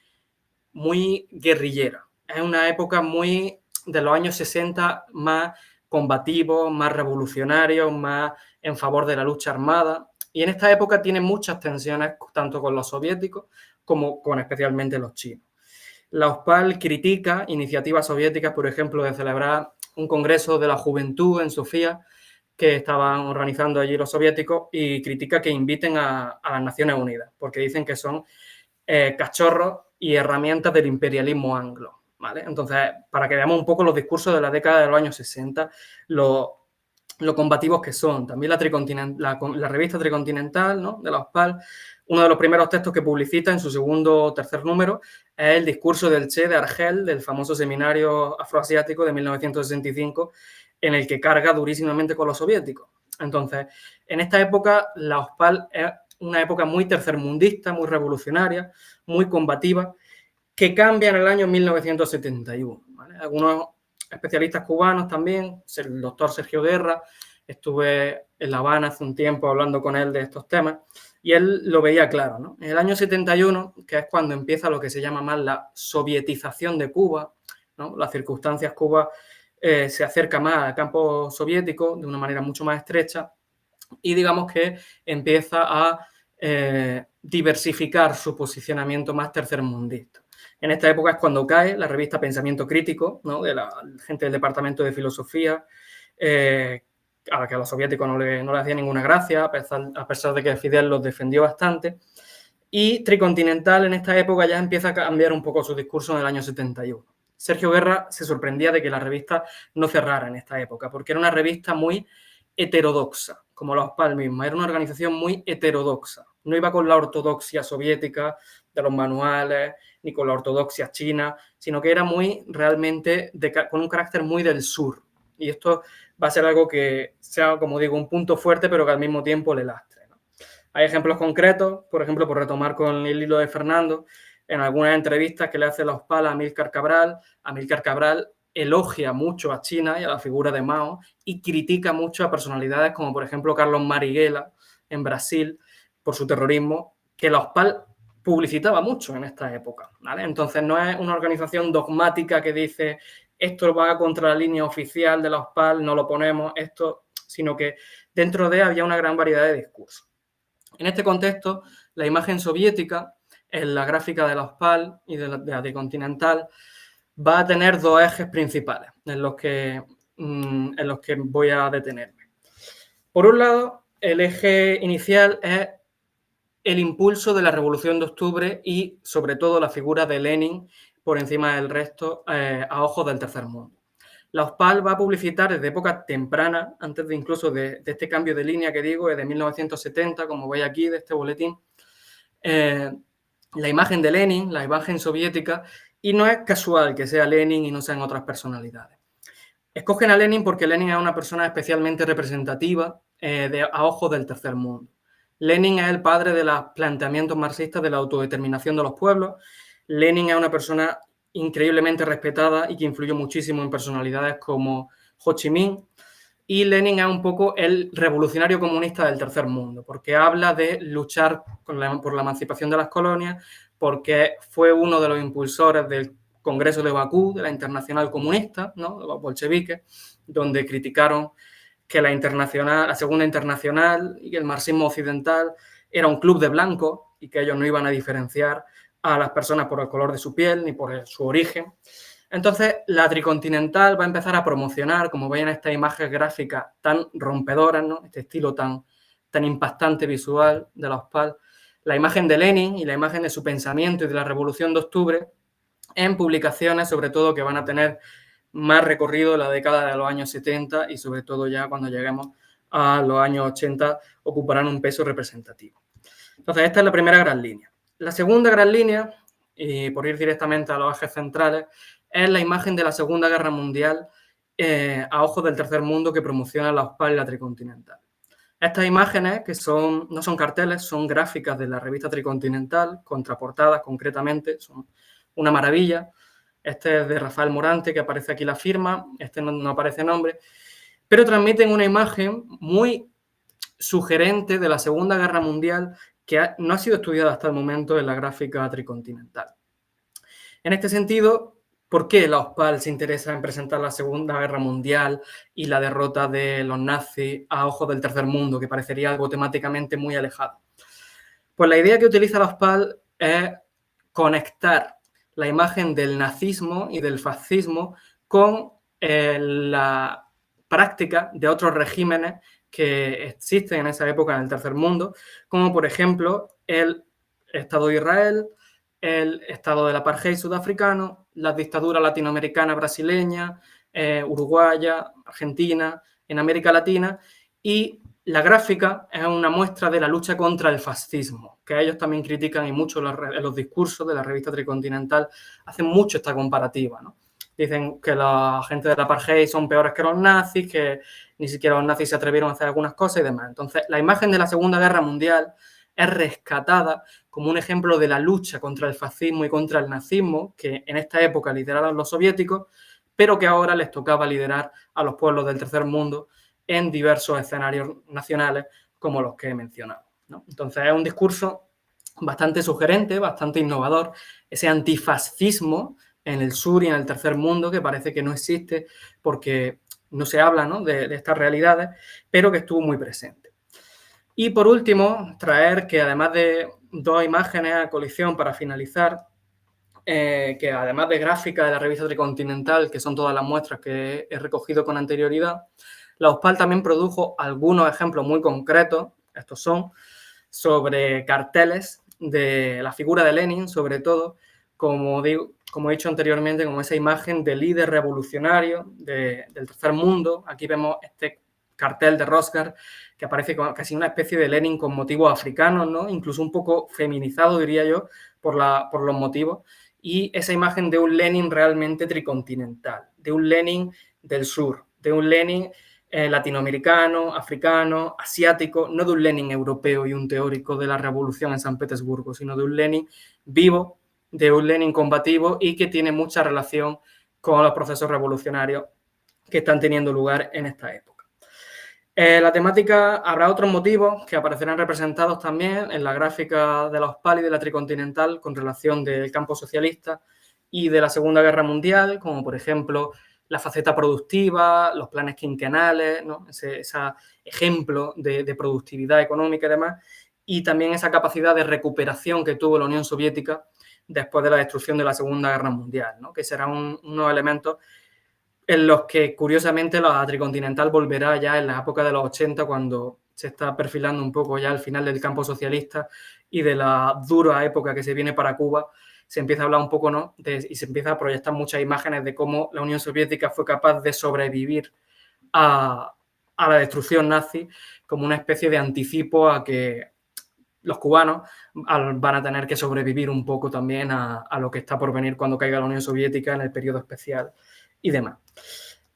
guerrillera. Es una época muy de los años 60 más combativos, más revolucionarios, más en favor de la lucha armada. Y en esta época tiene muchas tensiones tanto con los soviéticos como con especialmente los chinos. La OSPAL critica iniciativas soviéticas, por ejemplo, de celebrar un congreso de la juventud en Sofía que estaban organizando allí los soviéticos, y critica que inviten a las Naciones Unidas, porque dicen que son cachorros y herramientas del imperialismo anglo, ¿vale? Entonces, para que veamos un poco los discursos de la década de los años 60, lo combativos que son. También la revista Tricontinental, ¿no?, de la OSPAL, uno de los primeros textos que publicita en su segundo o tercer número es el discurso del Che de Argel, del famoso seminario afroasiático de 1965, en el que carga durísimamente con los soviéticos. Entonces, en esta época, la OSPAL es una época muy tercermundista, muy revolucionaria, muy combativa, que cambia en el año 1971, ¿vale? Algunos especialistas cubanos también, el doctor Sergio Guerra, estuve en La Habana hace un tiempo hablando con él de estos temas, y él lo veía claro, ¿no? En el año 71, que es cuando empieza lo que se llama más la sovietización de Cuba, ¿no? Las circunstancias, Cuba se acerca más al campo soviético de una manera mucho más estrecha, y digamos que empieza a diversificar su posicionamiento más tercermundista. En esta época es cuando cae la revista Pensamiento Crítico, ¿no?, de la gente del Departamento de Filosofía, a la que a los soviéticos no le hacía ninguna gracia, a pesar de que Fidel los defendió bastante. Y Tricontinental en esta época ya empieza a cambiar un poco su discurso en el año 71. Sergio Guerra se sorprendía de que la revista no cerrara en esta época, porque era una revista muy heterodoxa, como la OSPAL misma. Era una organización muy heterodoxa. No iba con la ortodoxia soviética de los manuales, ni con la ortodoxia china, sino que era muy realmente con un carácter muy del sur. Y esto va a ser algo que sea, como digo, un punto fuerte, pero que al mismo tiempo le lastre, ¿no? Hay ejemplos concretos, por ejemplo, por retomar con el hilo de Fernando, en algunas entrevistas que le hace la OSPAL a Amílcar Cabral elogia mucho a China y a la figura de Mao y critica mucho a personalidades como, por ejemplo, Carlos Marighella en Brasil por su terrorismo, que la OSPAL publicitaba mucho en esta época, ¿vale? Entonces no es una organización dogmática que dice esto va contra la línea oficial de la OSPAL, no lo ponemos, esto, sino que dentro de había una gran variedad de discursos. En este contexto, la imagen soviética en la gráfica de la OSPAL y de la Tricontinental va a tener dos ejes principales en los que voy a detenerme. Por un lado, el eje inicial es el impulso de la Revolución de Octubre y, sobre todo, la figura de Lenin por encima del resto a ojos del tercer mundo. La OSPAL va a publicitar desde época temprana, antes de incluso de este cambio de línea que digo, de 1970, como veis aquí de este boletín, la imagen de Lenin, la imagen soviética, y no es casual que sea Lenin y no sean otras personalidades. Escogen a Lenin porque Lenin es una persona especialmente representativa a ojos del tercer mundo. Lenin es el padre de los planteamientos marxistas de la autodeterminación de los pueblos. Lenin es una persona increíblemente respetada y que influyó muchísimo en personalidades como Ho Chi Minh. Y Lenin es un poco el revolucionario comunista del tercer mundo, porque habla de luchar por la emancipación de las colonias, porque fue uno de los impulsores del Congreso de Bakú, de la Internacional Comunista, ¿no?, de los bolcheviques, donde criticaron que la Segunda Internacional y el marxismo occidental era un club de blancos y que ellos no iban a diferenciar a las personas por el color de su piel ni por su origen. Entonces, la Tricontinental va a empezar a promocionar, como veis en estas imágenes gráficas tan rompedoras, ¿no?, este estilo tan impactante visual de la OSPAL, la imagen de Lenin y la imagen de su pensamiento y de la Revolución de Octubre en publicaciones, sobre todo, que van a tener más recorrido en la década de los años 70 y, sobre todo, ya cuando lleguemos a los años 80, ocuparán un peso representativo. Entonces, esta es la primera gran línea. La segunda gran línea, y por ir directamente a los ejes centrales, es la imagen de la Segunda Guerra Mundial a ojos del tercer mundo que promociona la OSPAL y la Tricontinental. Estas imágenes, que no son carteles, son gráficas de la revista Tricontinental, contraportadas concretamente, son una maravilla. Este es de Rafael Morante, que aparece aquí la firma, este no aparece nombre, pero transmiten una imagen muy sugerente de la Segunda Guerra Mundial que no ha sido estudiada hasta el momento en la gráfica tricontinental. En este sentido, ¿por qué la OSPAL se interesa en presentar la Segunda Guerra Mundial y la derrota de los nazis a ojos del tercer mundo, que parecería algo temáticamente muy alejado? Pues la idea que utiliza la OSPAL es conectar la imagen del nazismo y del fascismo con la práctica de otros regímenes que existen en esa época en el tercer mundo, como por ejemplo el Estado de Israel, el Estado del apartheid sudafricano, las dictaduras latinoamericanas, brasileñas, uruguaya, argentina, en América Latina, y la gráfica es una muestra de la lucha contra el fascismo, que ellos también critican y mucho en los discursos de la revista Tricontinental hacen mucho esta comparativa, ¿no? Dicen que la gente del apartheid son peores que los nazis, que ni siquiera los nazis se atrevieron a hacer algunas cosas y demás. Entonces, la imagen de la Segunda Guerra Mundial es rescatada como un ejemplo de la lucha contra el fascismo y contra el nazismo, que en esta época lideraron los soviéticos, pero que ahora les tocaba liderar a los pueblos del tercer mundo en diversos escenarios nacionales como los que he mencionado, ¿no? Entonces, es un discurso bastante sugerente, bastante innovador, ese antifascismo en el sur y en el tercer mundo que parece que no existe porque no se habla, ¿no?, de estas realidades, pero que estuvo muy presente. Y por último, traer que además de dos imágenes a colisión para finalizar, que además de gráfica de la revista Tricontinental, que son todas las muestras que he recogido con anterioridad, la OSPAL también produjo algunos ejemplos muy concretos, estos son, sobre carteles de la figura de Lenin, sobre todo, como he dicho anteriormente, como esa imagen de líder revolucionario del tercer mundo. Aquí vemos este cartel de Rosgar, que aparece casi una especie de Lenin con motivos africanos, ¿no? Incluso un poco feminizado, diría yo, por los motivos. Y esa imagen de un Lenin realmente tricontinental, de un Lenin del sur, de un Lenin latinoamericano, africano, asiático, no de un Lenin europeo y un teórico de la revolución en San Petersburgo, sino de un Lenin vivo, de un Lenin combativo y que tiene mucha relación con los procesos revolucionarios que están teniendo lugar en esta época. La temática, habrá otros motivos que aparecerán representados también en la gráfica de la OSPAL y de la Tricontinental con relación del campo socialista y de la Segunda Guerra Mundial, como por ejemplo la faceta productiva, los planes quinquenales, ¿no? Ese ejemplo de productividad económica y demás, y también esa capacidad de recuperación que tuvo la Unión Soviética después de la destrucción de la Segunda Guerra Mundial, ¿no? Que serán unos elementos en los que, curiosamente, la Tricontinental volverá ya en la época de los 80, cuando se está perfilando un poco ya el final del campo socialista y de la dura época que se viene para Cuba. Se empieza a hablar un poco, ¿no?, y se empieza a proyectar muchas imágenes de cómo la Unión Soviética fue capaz de sobrevivir a la destrucción nazi como una especie de anticipo a que los cubanos van a tener que sobrevivir un poco también a lo que está por venir cuando caiga la Unión Soviética en el periodo especial y demás.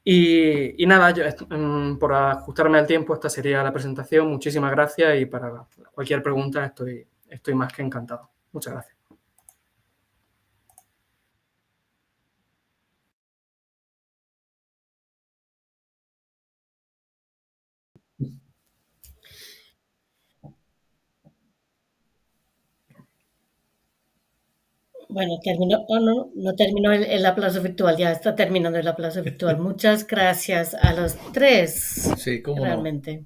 Y nada, por ajustarme al tiempo, esta sería la presentación. Muchísimas gracias y para cualquier pregunta estoy más que encantado. Muchas gracias. Bueno, terminó, no terminó el aplauso virtual, ya está terminando el aplauso virtual. Muchas gracias a los tres, Sí, cómo no. realmente.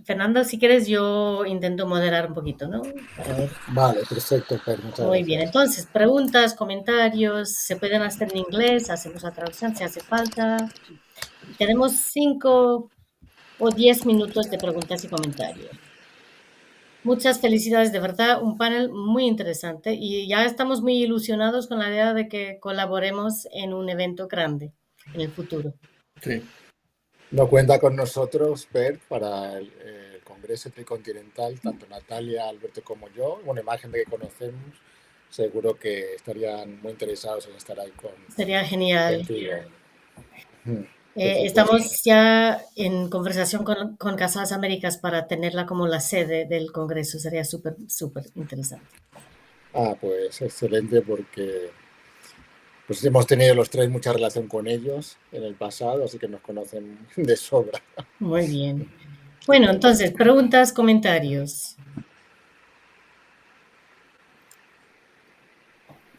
Fernando, si quieres, yo intento moderar un poquito, ¿no? Para ver. Vale, perfecto, Fer, muchas Muy gracias. bien, entonces, preguntas, comentarios, se pueden hacer en inglés, hacemos la traducción si hace falta. Tenemos 5 o 10 minutos de preguntas y comentarios. Muchas felicidades, de verdad, un panel muy interesante y ya estamos muy ilusionados con la idea de que colaboremos en un evento grande en el futuro. Sí. No cuenta con nosotros, Fer, para el Congreso Tricontinental, tanto Natalia, Alberto como yo. Una imagen de que conocemos, seguro que estarían muy interesados en estar ahí Sería genial. contigo. Estamos ya en conversación con Casas Américas para tenerla como la sede del Congreso. Sería súper, súper interesante. Pues excelente, porque pues hemos tenido los tres mucha relación con ellos en el pasado, así que nos conocen de sobra. Muy bien. Bueno, entonces, preguntas, comentarios.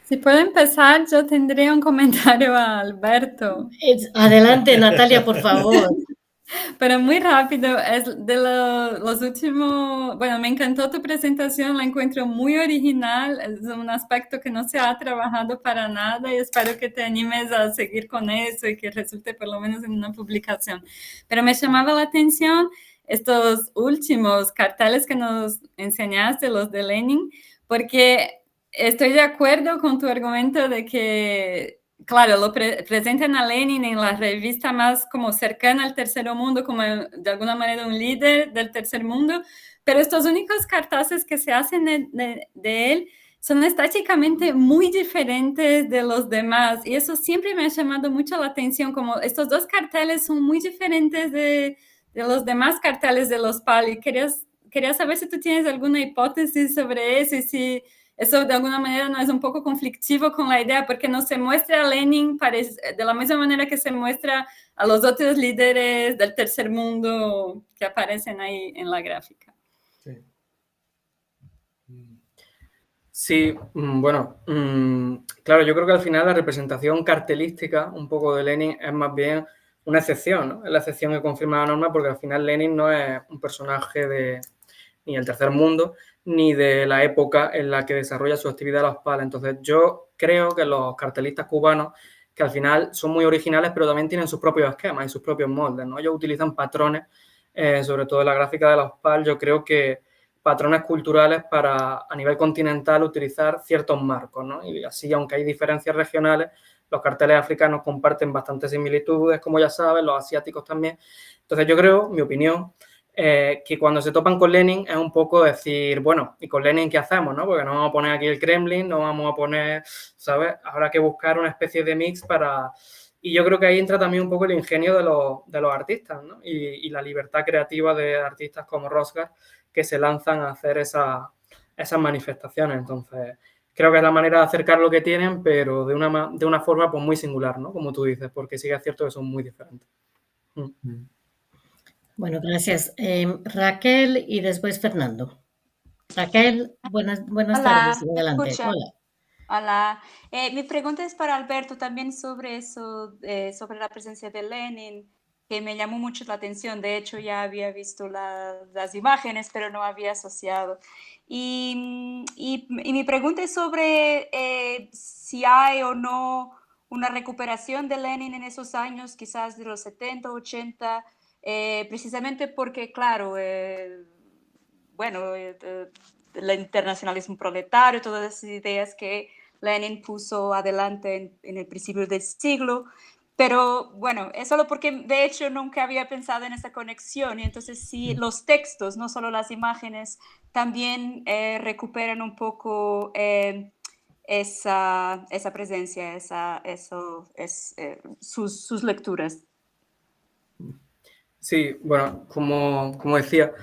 Si puedo empezar, yo tendría un comentario a Alberto. Adelante, Natalia, por favor. Pero muy rápido, es de los últimos, bueno, me encantó tu presentación, la encuentro muy original, es un aspecto que no se ha trabajado para nada y espero que te animes a seguir con eso y que resulte por lo menos en una publicación. Pero me llamaba la atención estos últimos carteles que nos enseñaste, los de Lenin, porque estoy de acuerdo con tu argumento de que claro, lo presentan a Lenin en la revista más como cercana al tercer mundo, como de alguna manera un líder del tercer mundo, pero estos únicos carteles que se hacen de él son estéticamente muy diferentes de los demás y eso siempre me ha llamado mucho la atención, como estos dos carteles son muy diferentes de los demás carteles de los PAL y quería saber si tú tienes alguna hipótesis sobre eso y si eso de alguna manera no es un poco conflictivo con la idea, porque no se muestra a Lenin de la misma manera que se muestra a los otros líderes del tercer mundo que aparecen ahí en la gráfica. Sí, bueno, claro, yo creo que al final la representación cartelística un poco de Lenin es más bien una excepción, ¿no? Es la excepción que confirma la norma porque al final Lenin no es un personaje ni del tercer mundo, ni de la época en la que desarrolla su actividad los PAL. Entonces, yo creo que los cartelistas cubanos, que al final son muy originales, pero también tienen sus propios esquemas y sus propios moldes, ¿no? Ellos utilizan patrones, sobre todo en la gráfica de los PAL, yo creo que patrones culturales para, a nivel continental, utilizar ciertos marcos, ¿no? Y así, aunque hay diferencias regionales, los carteles africanos comparten bastantes similitudes, como ya saben, los asiáticos también. Entonces, yo creo, mi opinión, que cuando se topan con Lenin es un poco decir, bueno, ¿y con Lenin qué hacemos, no? Porque no vamos a poner aquí el Kremlin, no vamos a poner, ¿sabes? Habrá que buscar una especie de mix para... Y yo creo que ahí entra también un poco el ingenio de los artistas, ¿no? Y la libertad creativa de artistas como Rosgar que se lanzan a hacer esas manifestaciones. Entonces, creo que es la manera de acercar lo que tienen, pero de una forma pues muy singular, ¿no? Como tú dices, porque sí que es cierto que son muy diferentes. Bueno, gracias. Raquel y después Fernando. Raquel, buenas tardes. Adelante. Hola. Hola. Mi pregunta es para Alberto también sobre eso, sobre la presencia de Lenin, que me llamó mucho la atención. De hecho, ya había visto las imágenes, pero no había asociado. Y mi pregunta es sobre si hay o no una recuperación de Lenin en esos años, quizás de los 70, 80, precisamente porque, claro, bueno, el internacionalismo proletario, todas esas ideas que Lenin puso adelante en el principio del siglo. Pero bueno, es solo porque de hecho nunca había pensado en esa conexión y entonces sí, los textos, no solo las imágenes, también recuperan un poco esa presencia, sus lecturas. Sí, bueno, como decía,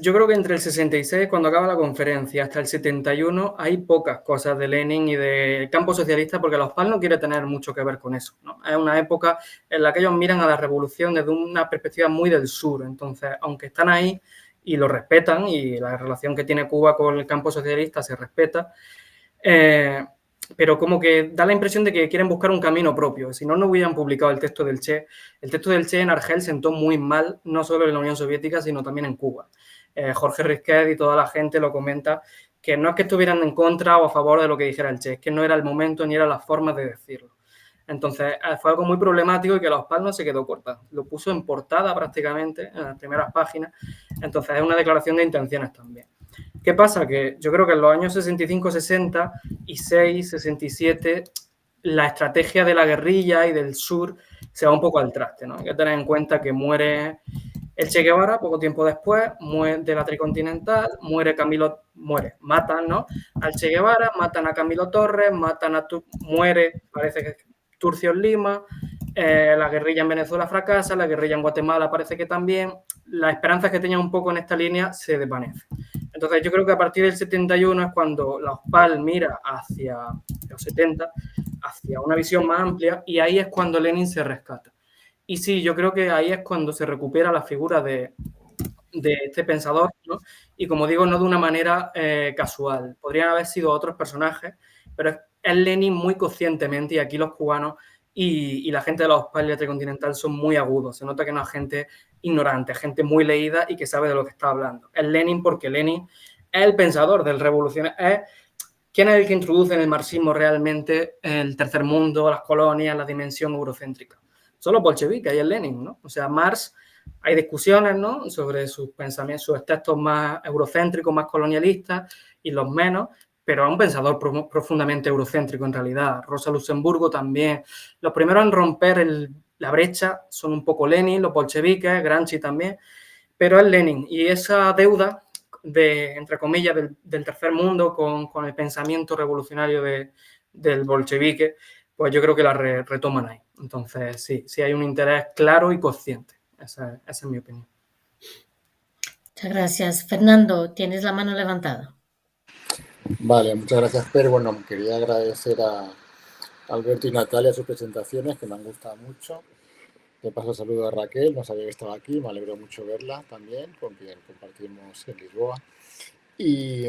yo creo que entre el 66, cuando acaba la conferencia, hasta el 71, hay pocas cosas de Lenin y del campo socialista, porque los PAL no quiere tener mucho que ver con eso, ¿no? Es una época en la que ellos miran a la revolución desde una perspectiva muy del sur. Entonces, aunque están ahí y lo respetan, y la relación que tiene Cuba con el campo socialista se respeta, pero como que da la impresión de que quieren buscar un camino propio. Si no, no hubieran publicado el texto del Che. El texto del Che en Argel sentó muy mal, no solo en la Unión Soviética, sino también en Cuba. Jorge Risquet y toda la gente lo comenta, que no es que estuvieran en contra o a favor de lo que dijera el Che, es que no era el momento ni era la forma de decirlo. Entonces, fue algo muy problemático y que los PAL no se quedó corta. Lo puso en portada prácticamente, en las primeras páginas. Entonces, es una declaración de intenciones también. ¿Qué pasa? Que yo creo que en los años 65, 60 y 6, 67, la estrategia de la guerrilla y del sur se va un poco al traste, ¿no? Hay que tener en cuenta que muere el Che Guevara poco tiempo después, muere de la Tricontinental, matan, ¿no? Al Che Guevara, matan a Camilo Torres, muere, parece que Turcios Lima, La guerrilla en Venezuela fracasa, la guerrilla en Guatemala parece que también. Las esperanzas que tenían un poco en esta línea se desvanecen. Entonces yo creo que a partir del 71 es cuando la OSPAL mira hacia los 70, hacia una visión más amplia, y ahí es cuando Lenin se rescata. Y sí, yo creo que ahí es cuando se recupera la figura de este pensador, ¿no? Y como digo, no de una manera casual. Podrían haber sido otros personajes, pero es Lenin muy conscientemente, y aquí los cubanos y la gente de la OSPAL y la Tricontinental son muy agudos. Se nota que no es gente ignorante, gente muy leída y que sabe de lo que está hablando. Es Lenin porque Lenin es el pensador del revolucionario, es quién es el que introduce en el marxismo realmente el tercer mundo, las colonias, la dimensión eurocéntrica. Son los bolcheviques y el Lenin, ¿no? O sea, Marx, hay discusiones, ¿no?, sobre sus pensamientos, sus textos más eurocéntricos, más colonialistas, y los menos, pero es un pensador profundamente eurocéntrico en realidad. Rosa Luxemburgo también. Los primeros en romper la brecha son un poco Lenin, los bolcheviques, Gramsci también, pero es Lenin. Y esa deuda entre comillas, del tercer mundo con el pensamiento revolucionario del bolchevique, pues yo creo que la retoman ahí. Entonces, sí hay un interés claro y consciente. Esa es mi opinión. Muchas gracias. Fernando, tienes la mano levantada. Vale, muchas gracias, Per. Bueno, quería agradecer a Alberto y Natalia sus presentaciones, que me han gustado mucho. De paso, saludo a Raquel, no sabía que estaba aquí, me alegro mucho verla también, con quien compartimos en Lisboa. Y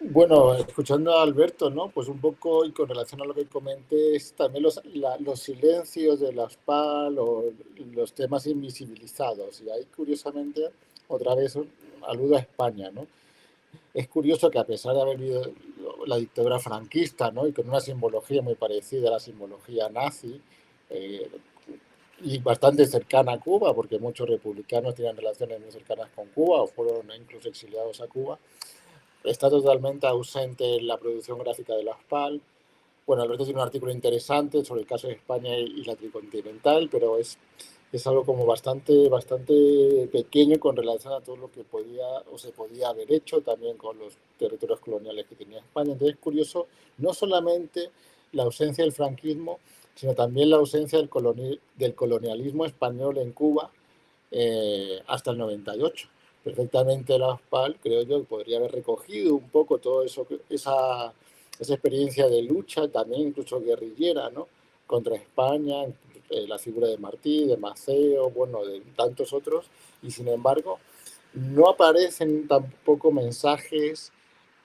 bueno, escuchando a Alberto, ¿no? Pues un poco, y con relación a lo que comenté, también los silencios de la OSPAL o los temas invisibilizados. Y ahí, curiosamente, otra vez aludo a España, ¿no? Es curioso que a pesar de haber vivido la dictadura franquista, ¿no?, y con una simbología muy parecida a la simbología nazi, y bastante cercana a Cuba, porque muchos republicanos tienen relaciones muy cercanas con Cuba o fueron incluso exiliados a Cuba, está totalmente ausente en la producción gráfica de la OSPAL. Bueno, Alberto tiene un artículo interesante sobre el caso de España y la Tricontinental, pero es algo como bastante pequeño con relación a todo lo que podía o se podía haber hecho también con los territorios coloniales que tenía España. Entonces es curioso no solamente la ausencia del franquismo, sino también la ausencia del colonialismo español en Cuba hasta el 98. Perfectamente la OSPAL, creo yo, que podría haber recogido un poco todo eso, esa experiencia de lucha, también incluso guerrillera, ¿no?, contra España, la figura de Martí, de Maceo, bueno, de tantos otros, y sin embargo no aparecen tampoco mensajes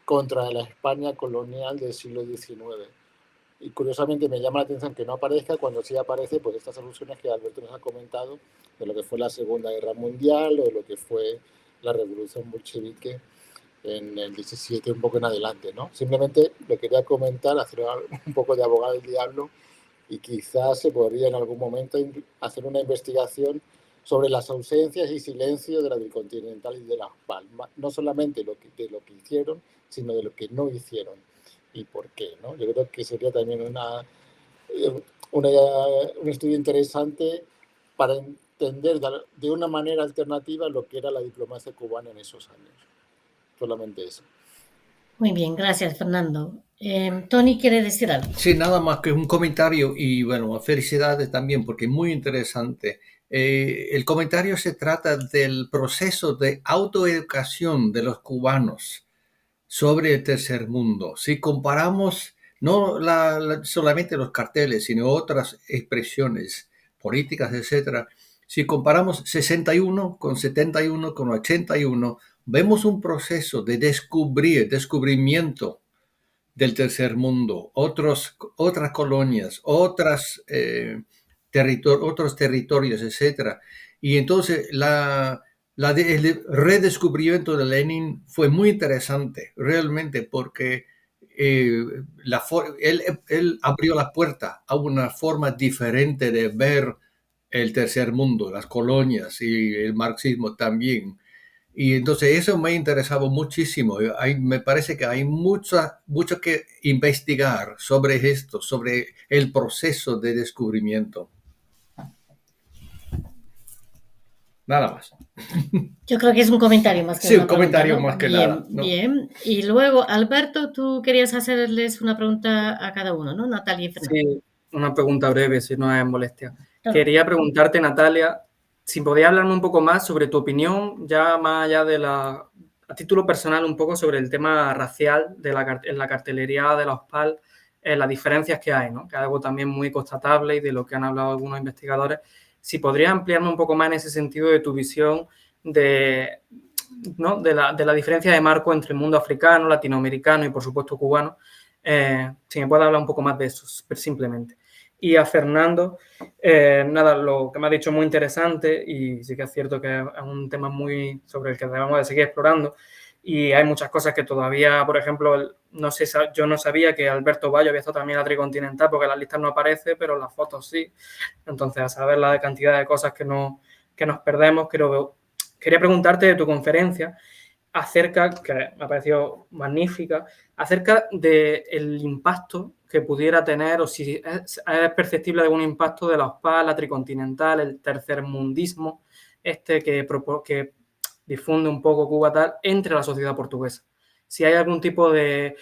contra la España colonial del siglo XIX. Y curiosamente me llama la atención que no aparezca cuando sí aparece, pues estas alusiones que Alberto nos ha comentado de lo que fue la Segunda Guerra Mundial o de lo que fue la Revolución Bolchevique en el 17, un poco en adelante, ¿no? Simplemente lo quería comentar, hacer un poco de abogado del diablo, y quizás se podría en algún momento hacer una investigación sobre las ausencias y silencios de la Tricontinental y de la OSPAL, no solamente de lo que hicieron, sino de lo que no hicieron y por qué, ¿no? Yo creo que sería también un estudio interesante para entender de una manera alternativa lo que era la diplomacia cubana en esos años. Solamente eso. Muy bien, gracias, Fernando. Tony quiere decir algo. Sí, nada más que un comentario y bueno, felicidades también porque es muy interesante. El comentario se trata del proceso de autoeducación de los cubanos sobre el tercer mundo. Si comparamos no solamente los carteles, sino otras expresiones políticas, etcétera, si comparamos 61 con 71 con 81, vemos un proceso de descubrimiento del tercer mundo, otras colonias, otros territorios, etcétera. Y entonces el redescubrimiento de Lenin fue muy interesante, realmente, porque él abrió la puerta a una forma diferente de ver el tercer mundo, las colonias y el marxismo también. Y entonces eso me interesaba muchísimo. Me parece que hay mucho que investigar sobre esto, sobre el proceso de descubrimiento. Nada más. Yo creo que es un comentario más que sí, una un comentario pregunta, ¿no? más que bien, nada. ¿No? Bien. Y luego, Alberto, tú querías hacerles una pregunta a cada uno, ¿no? Natalia y Fernando. Sí, una pregunta breve, si no es molestia. Claro. Quería preguntarte, Natalia, si podías hablarme un poco más sobre tu opinión, ya más allá de a título personal, un poco sobre el tema racial en la cartelería de la OSPAL, las diferencias que hay, ¿no? Que es algo también muy constatable y de lo que han hablado algunos investigadores. Si podrías ampliarme un poco más en ese sentido de tu visión ¿no? de la diferencia de marco entre el mundo africano, latinoamericano y, por supuesto, cubano. Si me puedes hablar un poco más de eso, simplemente. Y a Fernando, nada, lo que me ha dicho es muy interesante y sí que es cierto que es un tema muy sobre el que debemos de seguir explorando y hay muchas cosas que todavía, por ejemplo, no sé, yo no sabía que Alberto Bayo había estado también en la Tricontinental porque en las listas no aparece, pero en las fotos sí. Entonces, a saber la cantidad de cosas que nos perdemos, quería preguntarte de tu conferencia acerca, que me ha parecido magnífica, acerca del impacto que pudiera tener o si es perceptible algún impacto de la OSPAL, la Tricontinental, el tercermundismo que difunde un poco Cuba tal entre la sociedad portuguesa. Si hay algún tipo de